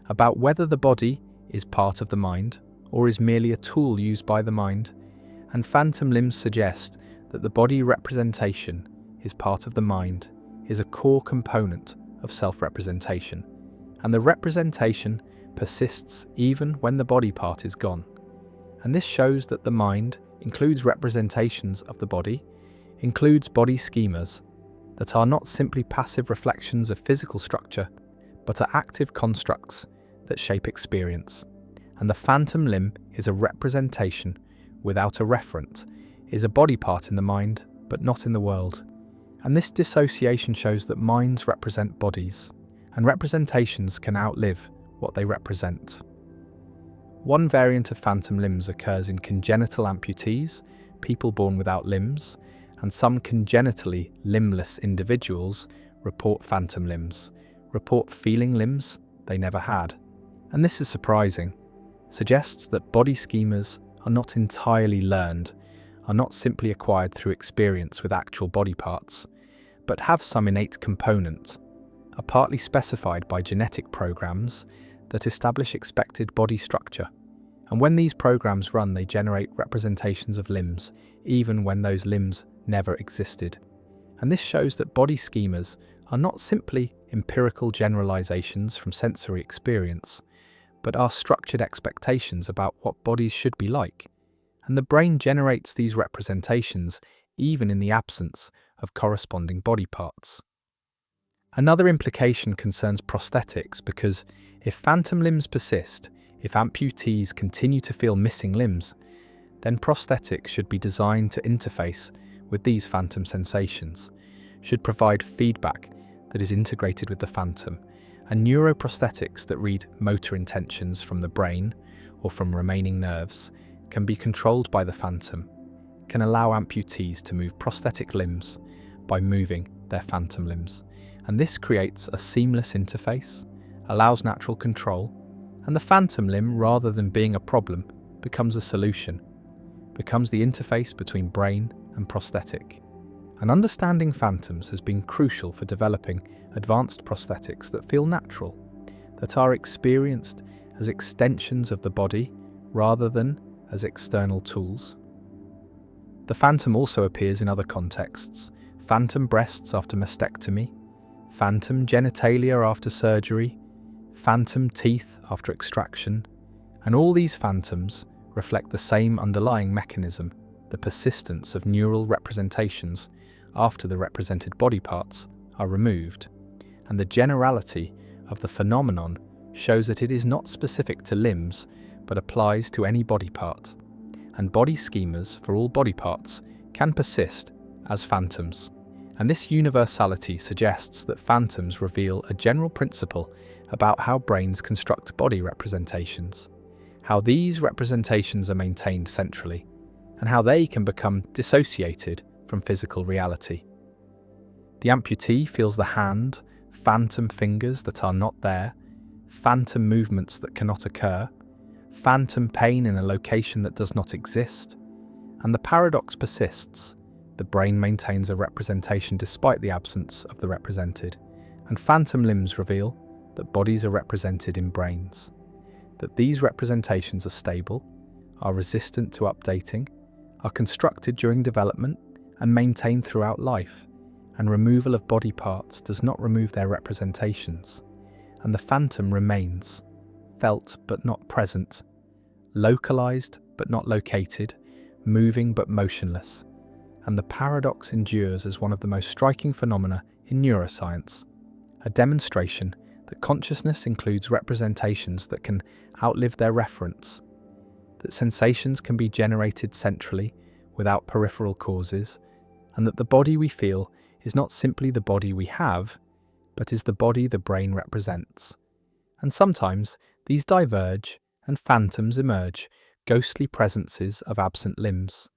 S1: about whether the body is part of the mind or is merely a tool used by the mind, and phantom limbs suggest that the body representation is part of the mind, is a core component of self-representation, and the representation persists even when the body part is gone. And this shows that the mind includes representations of the body, includes body schemas that are not simply passive reflections of physical structure, but are active constructs that shape experience. And the phantom limb is a representation without a referent, is a body part in the mind, but not in the world. And this dissociation shows that minds represent bodies, and representations can outlive what they represent. One variant of phantom limbs occurs in congenital amputees, people born without limbs, and some congenitally limbless individuals report phantom limbs, report feeling limbs they never had. And this is surprising, suggests that body schemas are not entirely learned, are not simply acquired through experience with actual body parts, but have some innate component, are partly specified by genetic programs that establish expected body structure. And when these programs run, they generate representations of limbs, even when those limbs never existed. And this shows that body schemas are not simply empirical generalizations from sensory experience, but are structured expectations about what bodies should be like. And the brain generates these representations even in the absence of corresponding body parts. Another implication concerns prosthetics, because if phantom limbs persist, if amputees continue to feel missing limbs, then prosthetics should be designed to interface with these phantom sensations, should provide feedback that is integrated with the phantom, and neuroprosthetics that read motor intentions from the brain or from remaining nerves can be controlled by the phantom, can allow amputees to move prosthetic limbs by moving their phantom limbs. And this creates a seamless interface, allows natural control, and the phantom limb, rather than being a problem, becomes a solution, becomes the interface between brain and prosthetic. And understanding phantoms has been crucial for developing advanced prosthetics that feel natural, that are experienced as extensions of the body rather than as external tools. The phantom also appears in other contexts: phantom breasts after mastectomy, phantom genitalia after surgery, phantom teeth after extraction, and all these phantoms reflect the same underlying mechanism, the persistence of neural representations after the represented body parts are removed. And the generality of the phenomenon shows that it is not specific to limbs, but applies to any body part. And body schemas for all body parts can persist as phantoms. And this universality suggests that phantoms reveal a general principle about how brains construct body representations, how these representations are maintained centrally, and how they can become dissociated from physical reality. The amputee feels the hand, phantom fingers that are not there, phantom movements that cannot occur, phantom pain in a location that does not exist, and the paradox persists. The brain maintains a representation despite the absence of the represented, and phantom limbs reveal that bodies are represented in brains, that these representations are stable, are resistant to updating, are constructed during development and maintained throughout life, and removal of body parts does not remove their representations, and the phantom remains, felt but not present, localized but not located, moving but motionless. And the paradox endures as one of the most striking phenomena in neuroscience, a demonstration that consciousness includes representations that can outlive their reference, that sensations can be generated centrally without peripheral causes, and that the body we feel is not simply the body we have, but is the body the brain represents. And sometimes these diverge and phantoms emerge, ghostly presences of absent limbs,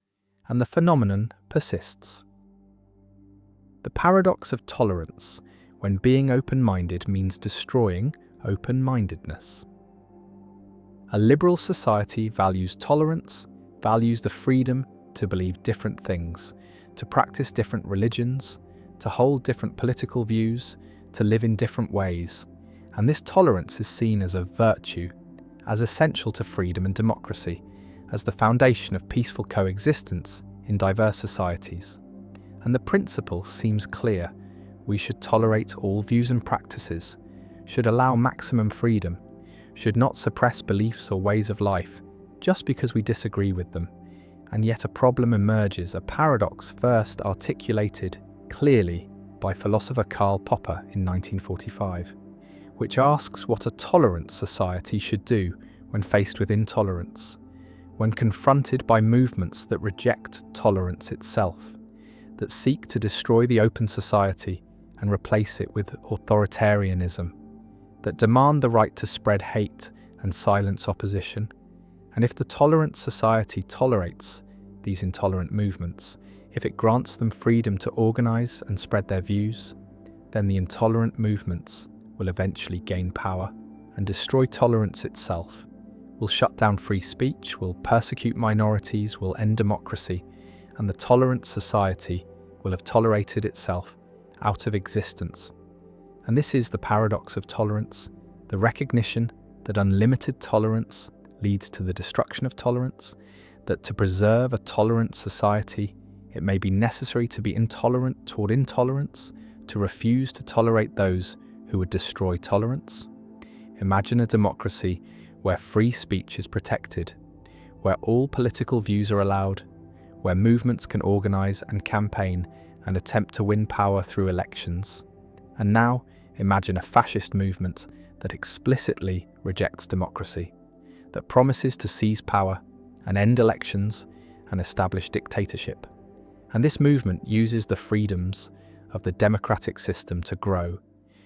S1: and the phenomenon persists. The paradox of tolerance, when being open-minded means destroying open-mindedness. A liberal society values tolerance, values the freedom to believe different things, to practice different religions, to hold different political views, to live in different ways, and this tolerance is seen as a virtue, as essential to freedom and democracy, as the foundation of peaceful coexistence in diverse societies. And the principle seems clear: we should tolerate all views and practices, should allow maximum freedom, should not suppress beliefs or ways of life just because we disagree with them. And yet a problem emerges, a paradox first articulated clearly by philosopher Karl Popper in 1945, which asks what a tolerant society should do when faced with intolerance, when confronted by movements that reject tolerance itself, that seek to destroy the open society and replace it with authoritarianism, that demand the right to spread hate and silence opposition. And if the tolerant society tolerates these intolerant movements, if it grants them freedom to organize and spread their views, then the intolerant movements will eventually gain power and destroy tolerance itself, will shut down free speech, will persecute minorities, will end democracy, and the tolerant society will have tolerated itself out of existence. And this is the paradox of tolerance, the recognition that unlimited tolerance leads to the destruction of tolerance, that to preserve a tolerant society, it may be necessary to be intolerant toward intolerance, to refuse to tolerate those who would destroy tolerance. Imagine a democracy where free speech is protected, where all political views are allowed, where movements can organize and campaign and attempt to win power through elections. And now, imagine a fascist movement that explicitly rejects democracy, that promises to seize power and end elections and establish dictatorship. And this movement uses the freedoms of the democratic system to grow,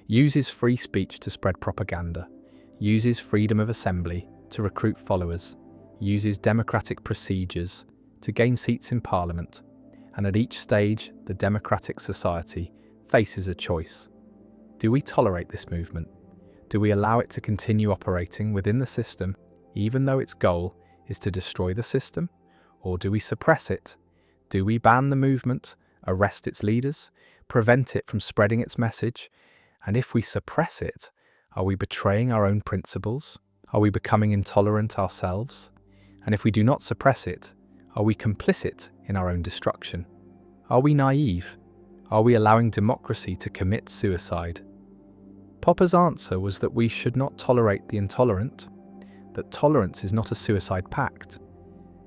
S1: uses free speech to spread propaganda, uses freedom of assembly to recruit followers, uses democratic procedures to gain seats in parliament, and at each stage, the democratic society faces a choice. Do we tolerate this movement? Do we allow it to continue operating within the system, even though its goal is to destroy the system? Or do we suppress it? Do we ban the movement, arrest its leaders, prevent it from spreading its message? And if we suppress it, are we betraying our own principles? Are we becoming intolerant ourselves? And if we do not suppress it, are we complicit in our own destruction? Are we naive? Are we allowing democracy to commit suicide? Popper's answer was that we should not tolerate the intolerant, that tolerance is not a suicide pact,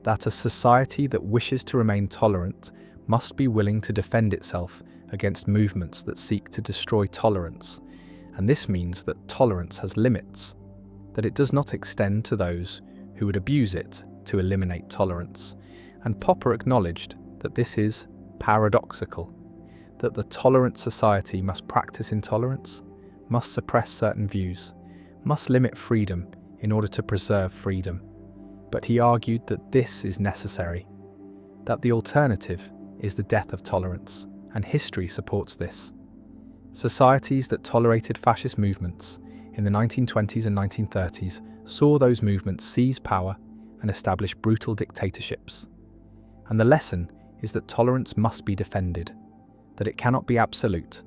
S1: that a society that wishes to remain tolerant must be willing to defend itself against movements that seek to destroy tolerance, and this means that tolerance has limits, that it does not extend to those who would abuse it to eliminate tolerance. And Popper acknowledged that this is paradoxical, that the tolerant society must practice intolerance, must suppress certain views, must limit freedom in order to preserve freedom. But he argued that this is necessary, that the alternative is the death of tolerance, and history supports this. Societies that tolerated fascist movements in the 1920s and 1930s saw those movements seize power and establish brutal dictatorships. And the lesson is that tolerance must be defended, that it cannot be absolute,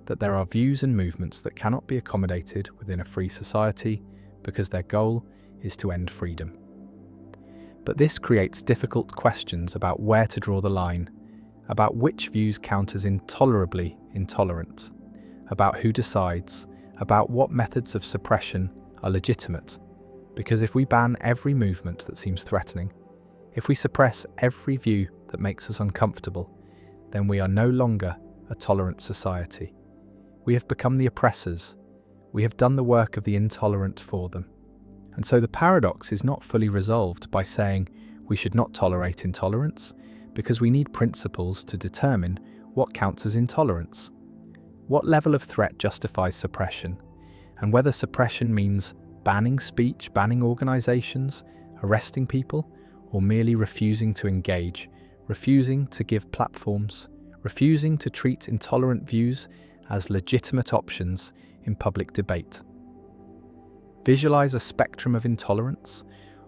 S1: that there are views and movements that cannot be accommodated within a free society because their goal is to end freedom. But this creates difficult questions about where to draw the line, about which views count as intolerably intolerant, about who decides, about what methods of suppression are legitimate. Because if we ban every movement that seems threatening, if we suppress every view that makes us uncomfortable, then we are no longer a tolerant society. We have become the oppressors. We have done the work of the intolerant for them. And so the paradox is not fully resolved by saying we should not tolerate intolerance, because we need principles to determine what counts as intolerance. What level of threat justifies suppression, and whether suppression means banning speech, banning organizations, arresting people, or merely refusing to engage, refusing to give platforms, refusing to treat intolerant views as legitimate options in public debate. Visualize a spectrum of intolerance.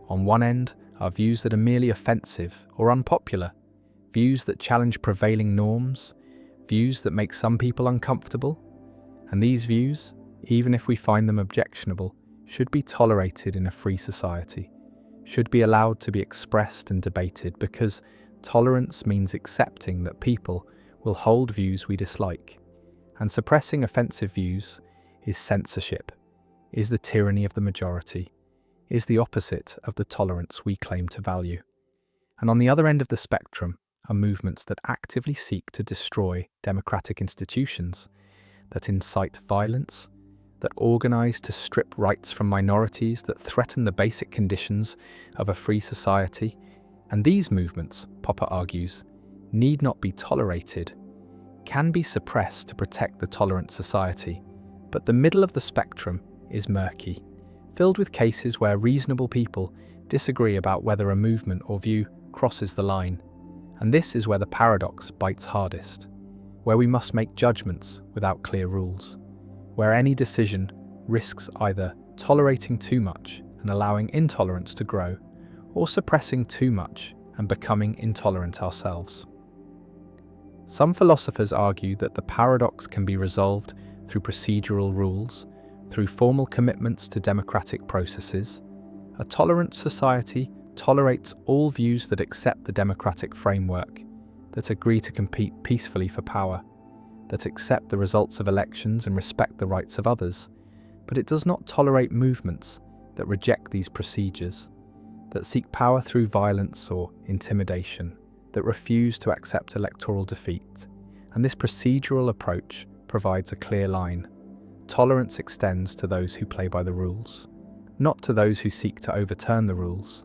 S1: On one end are views that are merely offensive or unpopular, views that challenge prevailing norms, views that make some people uncomfortable. And these views, even if we find them objectionable, should be tolerated in a free society, should be allowed to be expressed and debated, because tolerance means accepting that people will hold views we dislike. And suppressing offensive views is censorship, is the tyranny of the majority, is the opposite of the tolerance we claim to value. And on the other end of the spectrum are movements that actively seek to destroy democratic institutions, that incite violence, that organize to strip rights from minorities, that threaten the basic conditions of a free society. And these movements, Popper argues, need not be tolerated, can be suppressed to protect the tolerant society. But the middle of the spectrum is murky, filled with cases where reasonable people disagree about whether a movement or view crosses the line. And this is where the paradox bites hardest, where we must make judgments without clear rules, where any decision risks either tolerating too much and allowing intolerance to grow, or suppressing too much and becoming intolerant ourselves. Some philosophers argue that the paradox can be resolved through procedural rules, through formal commitments to democratic processes. A tolerant society tolerates all views that accept the democratic framework, that agree to compete peacefully for power, that accept the results of elections and respect the rights of others. But it does not tolerate movements that reject these procedures, that seek power through violence or intimidation, that refuse to accept electoral defeat. And this procedural approach provides a clear line. Tolerance extends to those who play by the rules, not to those who seek to overturn the rules.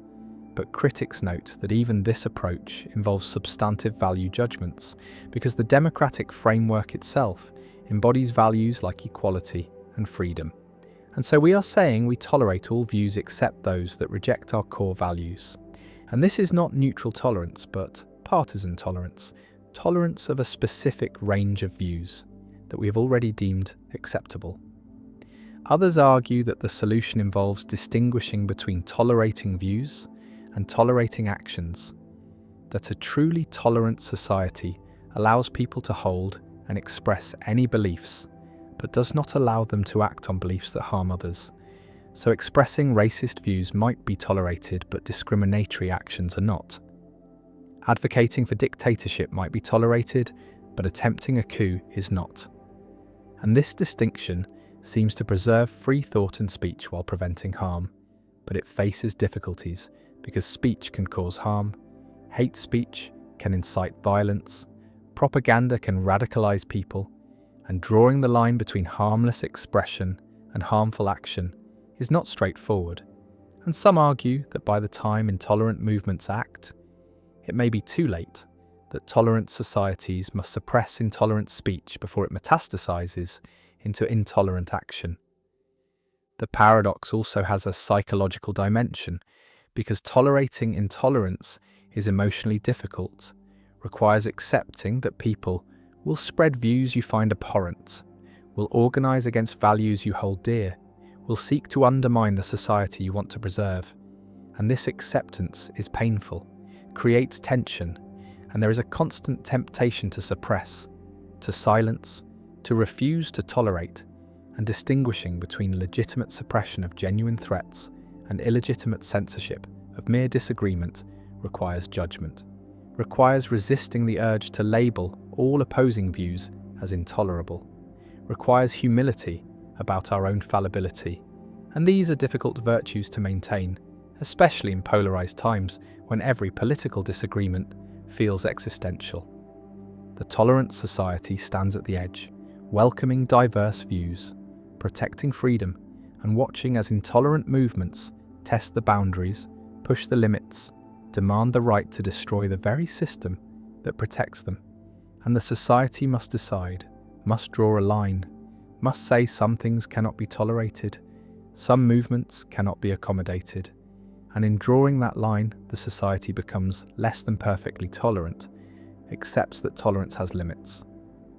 S1: But critics note that even this approach involves substantive value judgments, because the democratic framework itself embodies values like equality and freedom. And so we are saying we tolerate all views except those that reject our core values. And this is not neutral tolerance, but partisan tolerance, tolerance of a specific range of views that we have already deemed acceptable. Others argue that the solution involves distinguishing between tolerating views and tolerating actions, that a truly tolerant society allows people to hold and express any beliefs, but does not allow them to act on beliefs that harm others. So expressing racist views might be tolerated, but discriminatory actions are not. Advocating for dictatorship might be tolerated, but attempting a coup is not. And this distinction seems to preserve free thought and speech while preventing harm, but it faces difficulties because speech can cause harm, hate speech can incite violence, propaganda can radicalize people, and drawing the line between harmless expression and harmful action is not straightforward. And some argue that by the time intolerant movements act, it may be too late, that tolerant societies must suppress intolerant speech before it metastasizes into intolerant action. The paradox also has a psychological dimension, because tolerating intolerance is emotionally difficult, requires accepting that people will spread views you find abhorrent, will organize against values you hold dear, will seek to undermine the society you want to preserve. And this acceptance is painful, creates tension, and there is a constant temptation to suppress, to silence, to refuse to tolerate, and distinguishing between legitimate suppression of genuine threats and illegitimate censorship of mere disagreement requires judgment, requires resisting the urge to label all opposing views as intolerable, requires humility about our own fallibility. And these are difficult virtues to maintain, especially in polarized times when every political disagreement feels existential. The tolerant society stands at the edge, welcoming diverse views, protecting freedom, and watching as intolerant movements test the boundaries, push the limits, demand the right to destroy the very system that protects them. And the society must decide, must draw a line, must say some things cannot be tolerated, some movements cannot be accommodated, And in drawing that line, the society becomes less than perfectly tolerant, accepts that tolerance has limits,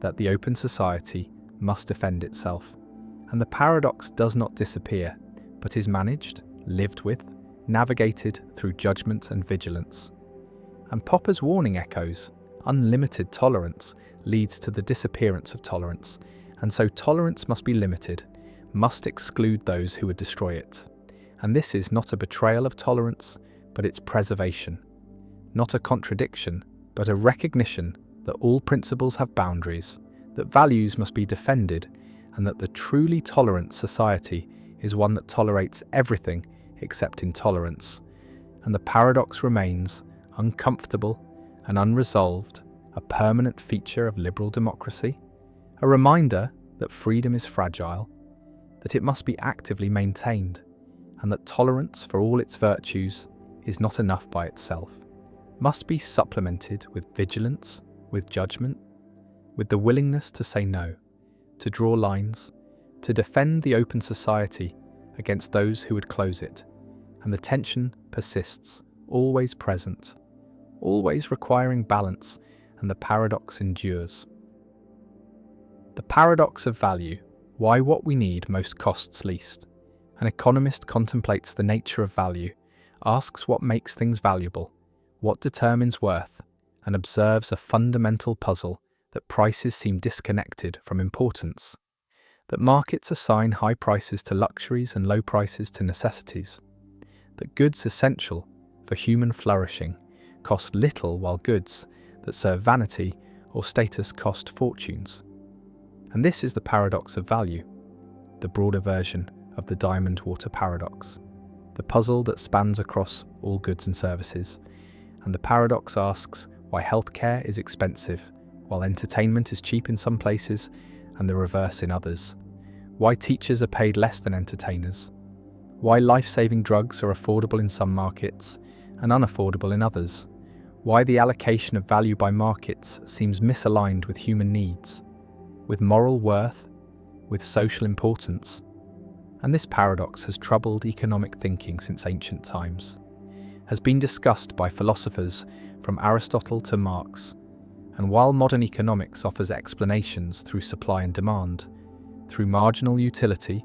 S1: that the open society must defend itself. And the paradox does not disappear, but is managed, lived with, navigated through judgment and vigilance. And Popper's warning echoes: unlimited tolerance leads to the disappearance of tolerance, and so tolerance must be limited, must exclude those who would destroy it. And this is not a betrayal of tolerance, but its preservation. Not a contradiction, but a recognition that all principles have boundaries, that values must be defended, and that the truly tolerant society is one that tolerates everything except intolerance. And the paradox remains uncomfortable and unresolved, a permanent feature of liberal democracy, a reminder that freedom is fragile, that it must be actively maintained, and that tolerance for all its virtues is not enough by itself, must be supplemented with vigilance, with judgment, with the willingness to say no, to draw lines, to defend the open society against those who would close it. And the tension persists, always present, always requiring balance, and the paradox endures. The paradox of value: why what we need most costs least. An economist contemplates the nature of value, asks what makes things valuable, what determines worth, and observes a fundamental puzzle: that prices seem disconnected from importance, that markets assign high prices to luxuries and low prices to necessities, that goods essential for human flourishing cost little, while goods that serve vanity or status cost fortunes. And this is the paradox of value, the broader version of the diamond water paradox, the puzzle that spans across all goods and services. And the paradox asks why healthcare is expensive, while entertainment is cheap in some places and the reverse in others, why teachers are paid less than entertainers, why life-saving drugs are affordable in some markets and unaffordable in others, why the allocation of value by markets seems misaligned with human needs, with moral worth, with social importance. And this paradox has troubled economic thinking since ancient times, has been discussed by philosophers from Aristotle to Marx. And while modern economics offers explanations through supply and demand, through marginal utility,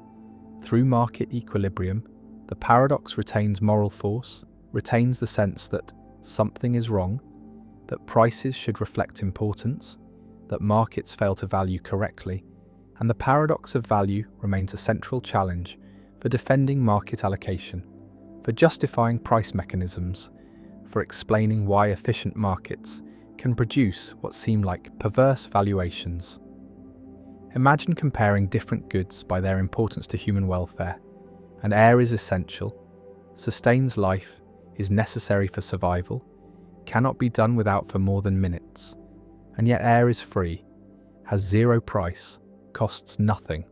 S1: through market equilibrium, the paradox retains moral force, retains the sense that something is wrong, that prices should reflect importance, that markets fail to value correctly, and the paradox of value remains a central challenge for defending market allocation, for justifying price mechanisms, for explaining why efficient markets can produce what seem like perverse valuations. Imagine comparing different goods by their importance to human welfare. And air is essential, sustains life, is necessary for survival, cannot be done without for more than minutes. And yet air is free, has zero price, costs nothing.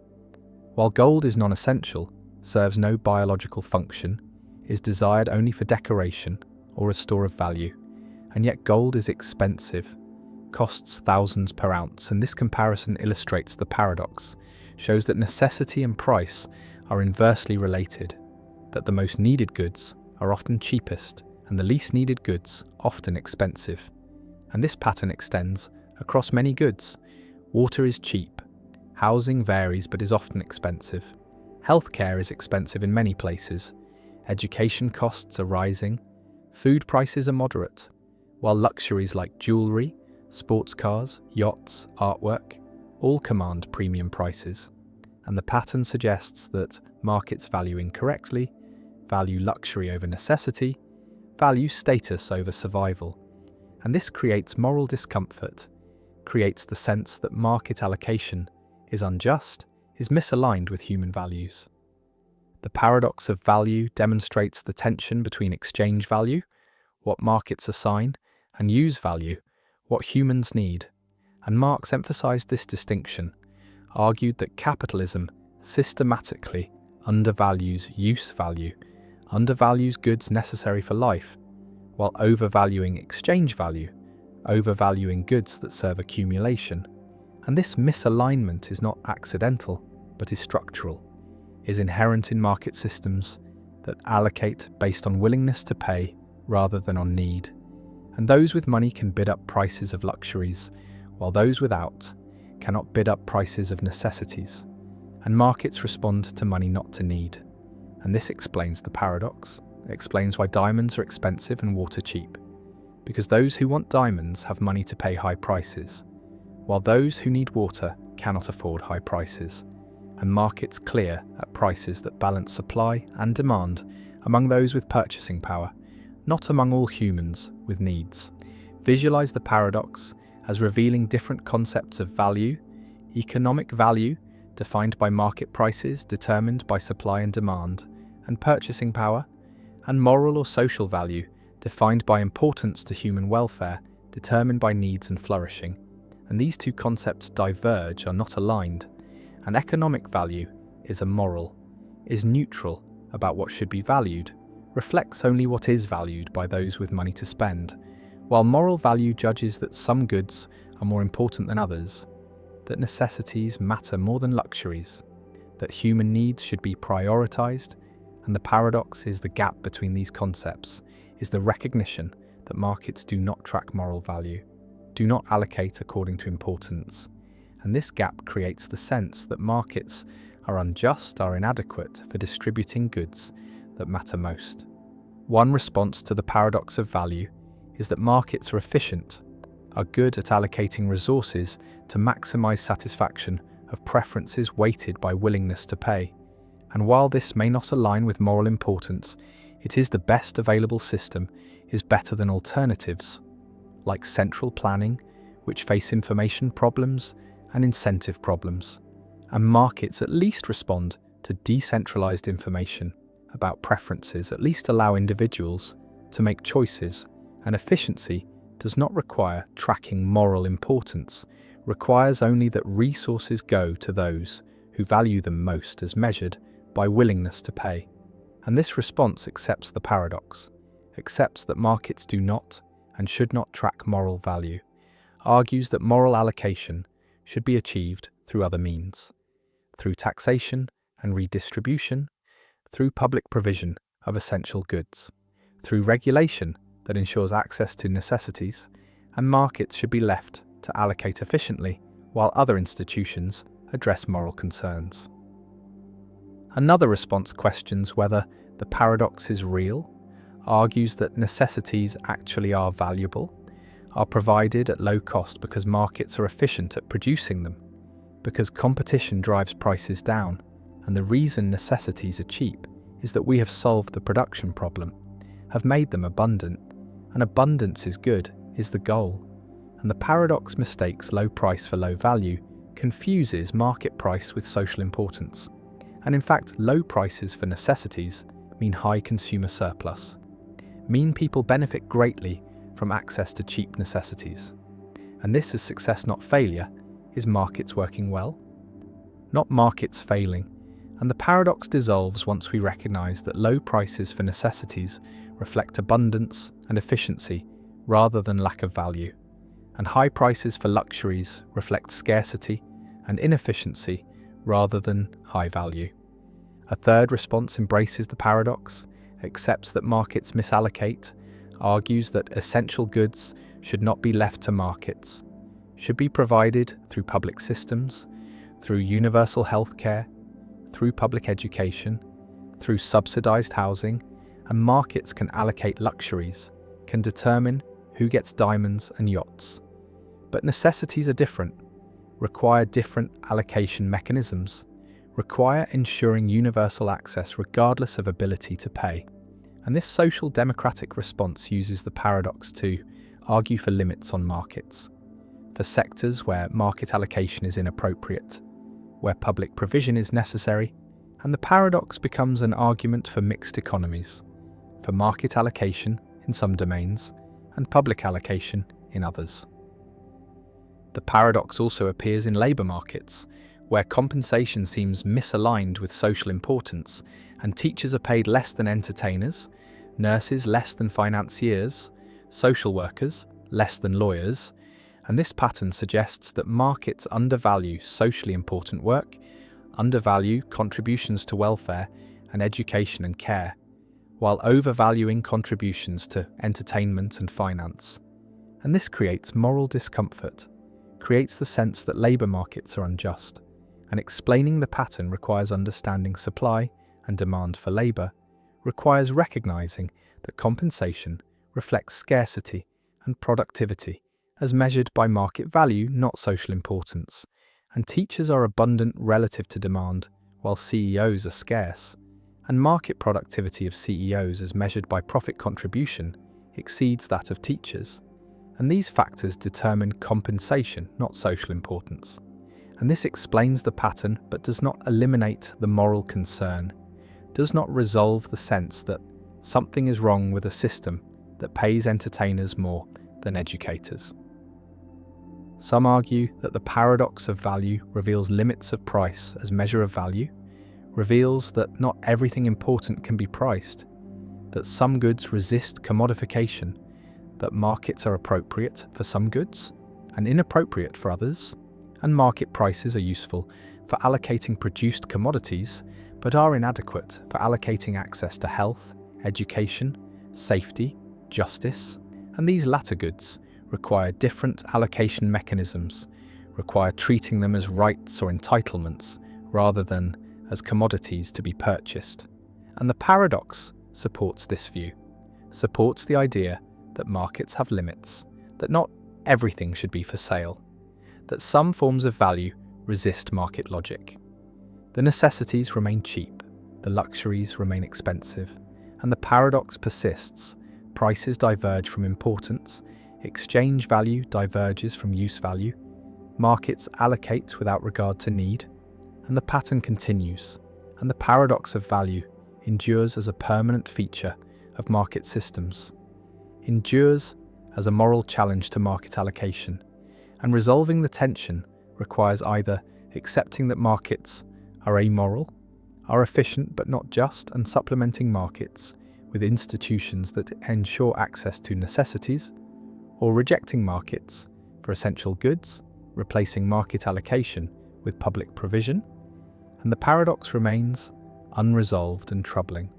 S1: While gold is non-essential, serves no biological function, is desired only for decoration or a store of value. And yet gold is expensive, costs thousands per ounce, and this comparison illustrates the paradox, shows that necessity and price are inversely related, that the most needed goods are often cheapest and the least needed goods often expensive. And this pattern extends across many goods. Water is cheap, housing varies but is often expensive, healthcare is expensive in many places, education costs are rising, food prices are moderate, while luxuries like jewellery, sports cars, yachts, artwork, all command premium prices. And the pattern suggests that markets value incorrectly, value luxury over necessity, value status over survival. And this creates moral discomfort, creates the sense that market allocation is unjust, is misaligned with human values. The paradox of value demonstrates the tension between exchange value, what markets assign, and use value, what humans need. And Marx emphasized this distinction, argued that capitalism systematically undervalues use value, undervalues goods necessary for life, while overvaluing exchange value, overvaluing goods that serve accumulation. And this misalignment is not accidental, but is structural, is inherent in market systems that allocate based on willingness to pay rather than on need. And those with money can bid up prices of luxuries, while those without cannot bid up prices of necessities. And markets respond to money, not to need. And this explains the paradox. It explains why diamonds are expensive and water cheap. Because those who want diamonds have money to pay high prices, while those who need water cannot afford high prices. And markets clear at prices that balance supply and demand among those with purchasing power, not among all humans with needs. Visualize the paradox as revealing different concepts of value: economic value, defined by market prices determined by supply and demand, and purchasing power, and moral or social value, defined by importance to human welfare, determined by needs and flourishing. And these two concepts diverge, are not aligned. An economic value is amoral, is neutral about what should be valued, reflects only what is valued by those with money to spend, while moral value judges that some goods are more important than others, that necessities matter more than luxuries, that human needs should be prioritized. And the paradox is the gap between these concepts, is the recognition that markets do not track moral value, do not allocate according to importance. And this gap creates the sense that markets are unjust, are inadequate for distributing goods that matter most. One response to the paradox of value is that markets are efficient, are good at allocating resources to maximize satisfaction of preferences weighted by willingness to pay. And while this may not align with moral importance, it is the best available system, is better than alternatives, like central planning, which face information problems and incentive problems. And markets at least respond to decentralized information about preferences, at least allow individuals to make choices. And efficiency does not require tracking moral importance, requires only that resources go to those who value them most as measured by willingness to pay. And this response accepts the paradox, accepts that markets do not and should not track moral value, argues that moral allocation should be achieved through other means, through taxation and redistribution, through public provision of essential goods, through regulation that ensures access to necessities, and markets should be left to allocate efficiently while other institutions address moral concerns. Another response questions whether the paradox is real, argues that necessities actually are valuable, are provided at low cost because markets are efficient at producing them, because competition drives prices down, and the reason necessities are cheap is that we have solved the production problem, have made them abundant, and abundance is good, is the goal. And the paradox mistakes low price for low value, confuses market price with social importance. And in fact, low prices for necessities mean high consumer surplus, mean people benefit greatly from access to cheap necessities. And this is success, not failure. Is markets working well? Not markets failing. And the paradox dissolves once we recognize that low prices for necessities reflect abundance and efficiency rather than lack of value, and high prices for luxuries reflect scarcity and inefficiency rather than high value. A third response embraces the paradox, accepts that markets misallocate, argues that essential goods should not be left to markets, should be provided through public systems, through universal health care, through public education, through subsidized housing, and markets can allocate luxuries, can determine who gets diamonds and yachts. But necessities are different, require different allocation mechanisms, require ensuring universal access regardless of ability to pay. And this social democratic response uses the paradox to argue for limits on markets, for sectors where market allocation is inappropriate, where public provision is necessary, and the paradox becomes an argument for mixed economies, for market allocation in some domains and public allocation in others. The paradox also appears in labour markets, where compensation seems misaligned with social importance, and teachers are paid less than entertainers, nurses less than financiers, social workers less than lawyers, and this pattern suggests that markets undervalue socially important work, undervalue contributions to welfare and education and care, while overvaluing contributions to entertainment and finance. And this creates moral discomfort, creates the sense that labour markets are unjust, and explaining the pattern requires understanding supply and demand for labour, requires recognising that compensation reflects scarcity and productivity as measured by market value, not social importance, and teachers are abundant relative to demand while CEOs are scarce, and market productivity of CEOs as measured by profit contribution exceeds that of teachers. And these factors determine compensation, not social importance. And this explains the pattern but does not eliminate the moral concern, does not resolve the sense that something is wrong with a system that pays entertainers more than educators. Some argue that the paradox of value reveals limits of price as measure of value, reveals that not everything important can be priced, that some goods resist commodification, that markets are appropriate for some goods and inappropriate for others, and market prices are useful for allocating produced commodities but are inadequate for allocating access to health, education, safety, justice, and these latter goods require different allocation mechanisms, require treating them as rights or entitlements rather than as commodities to be purchased. And the paradox supports this view, supports the idea that markets have limits, that not everything should be for sale, that some forms of value resist market logic. The necessities remain cheap, the luxuries remain expensive, and the paradox persists. Prices diverge from importance, exchange value diverges from use value, markets allocate without regard to need, and the pattern continues, and the paradox of value endures as a permanent feature of market systems, endures as a moral challenge to market allocation, and resolving the tension requires either accepting that markets are amoral, are efficient but not just, and supplementing markets with institutions that ensure access to necessities, or rejecting markets for essential goods, replacing market allocation with public provision. And the paradox remains unresolved and troubling,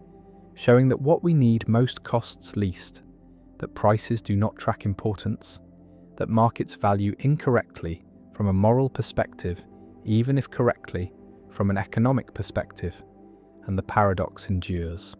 S1: showing that what we need most costs least, that prices do not track importance, that markets value incorrectly from a moral perspective, even if correctly from an economic perspective, and the paradox endures.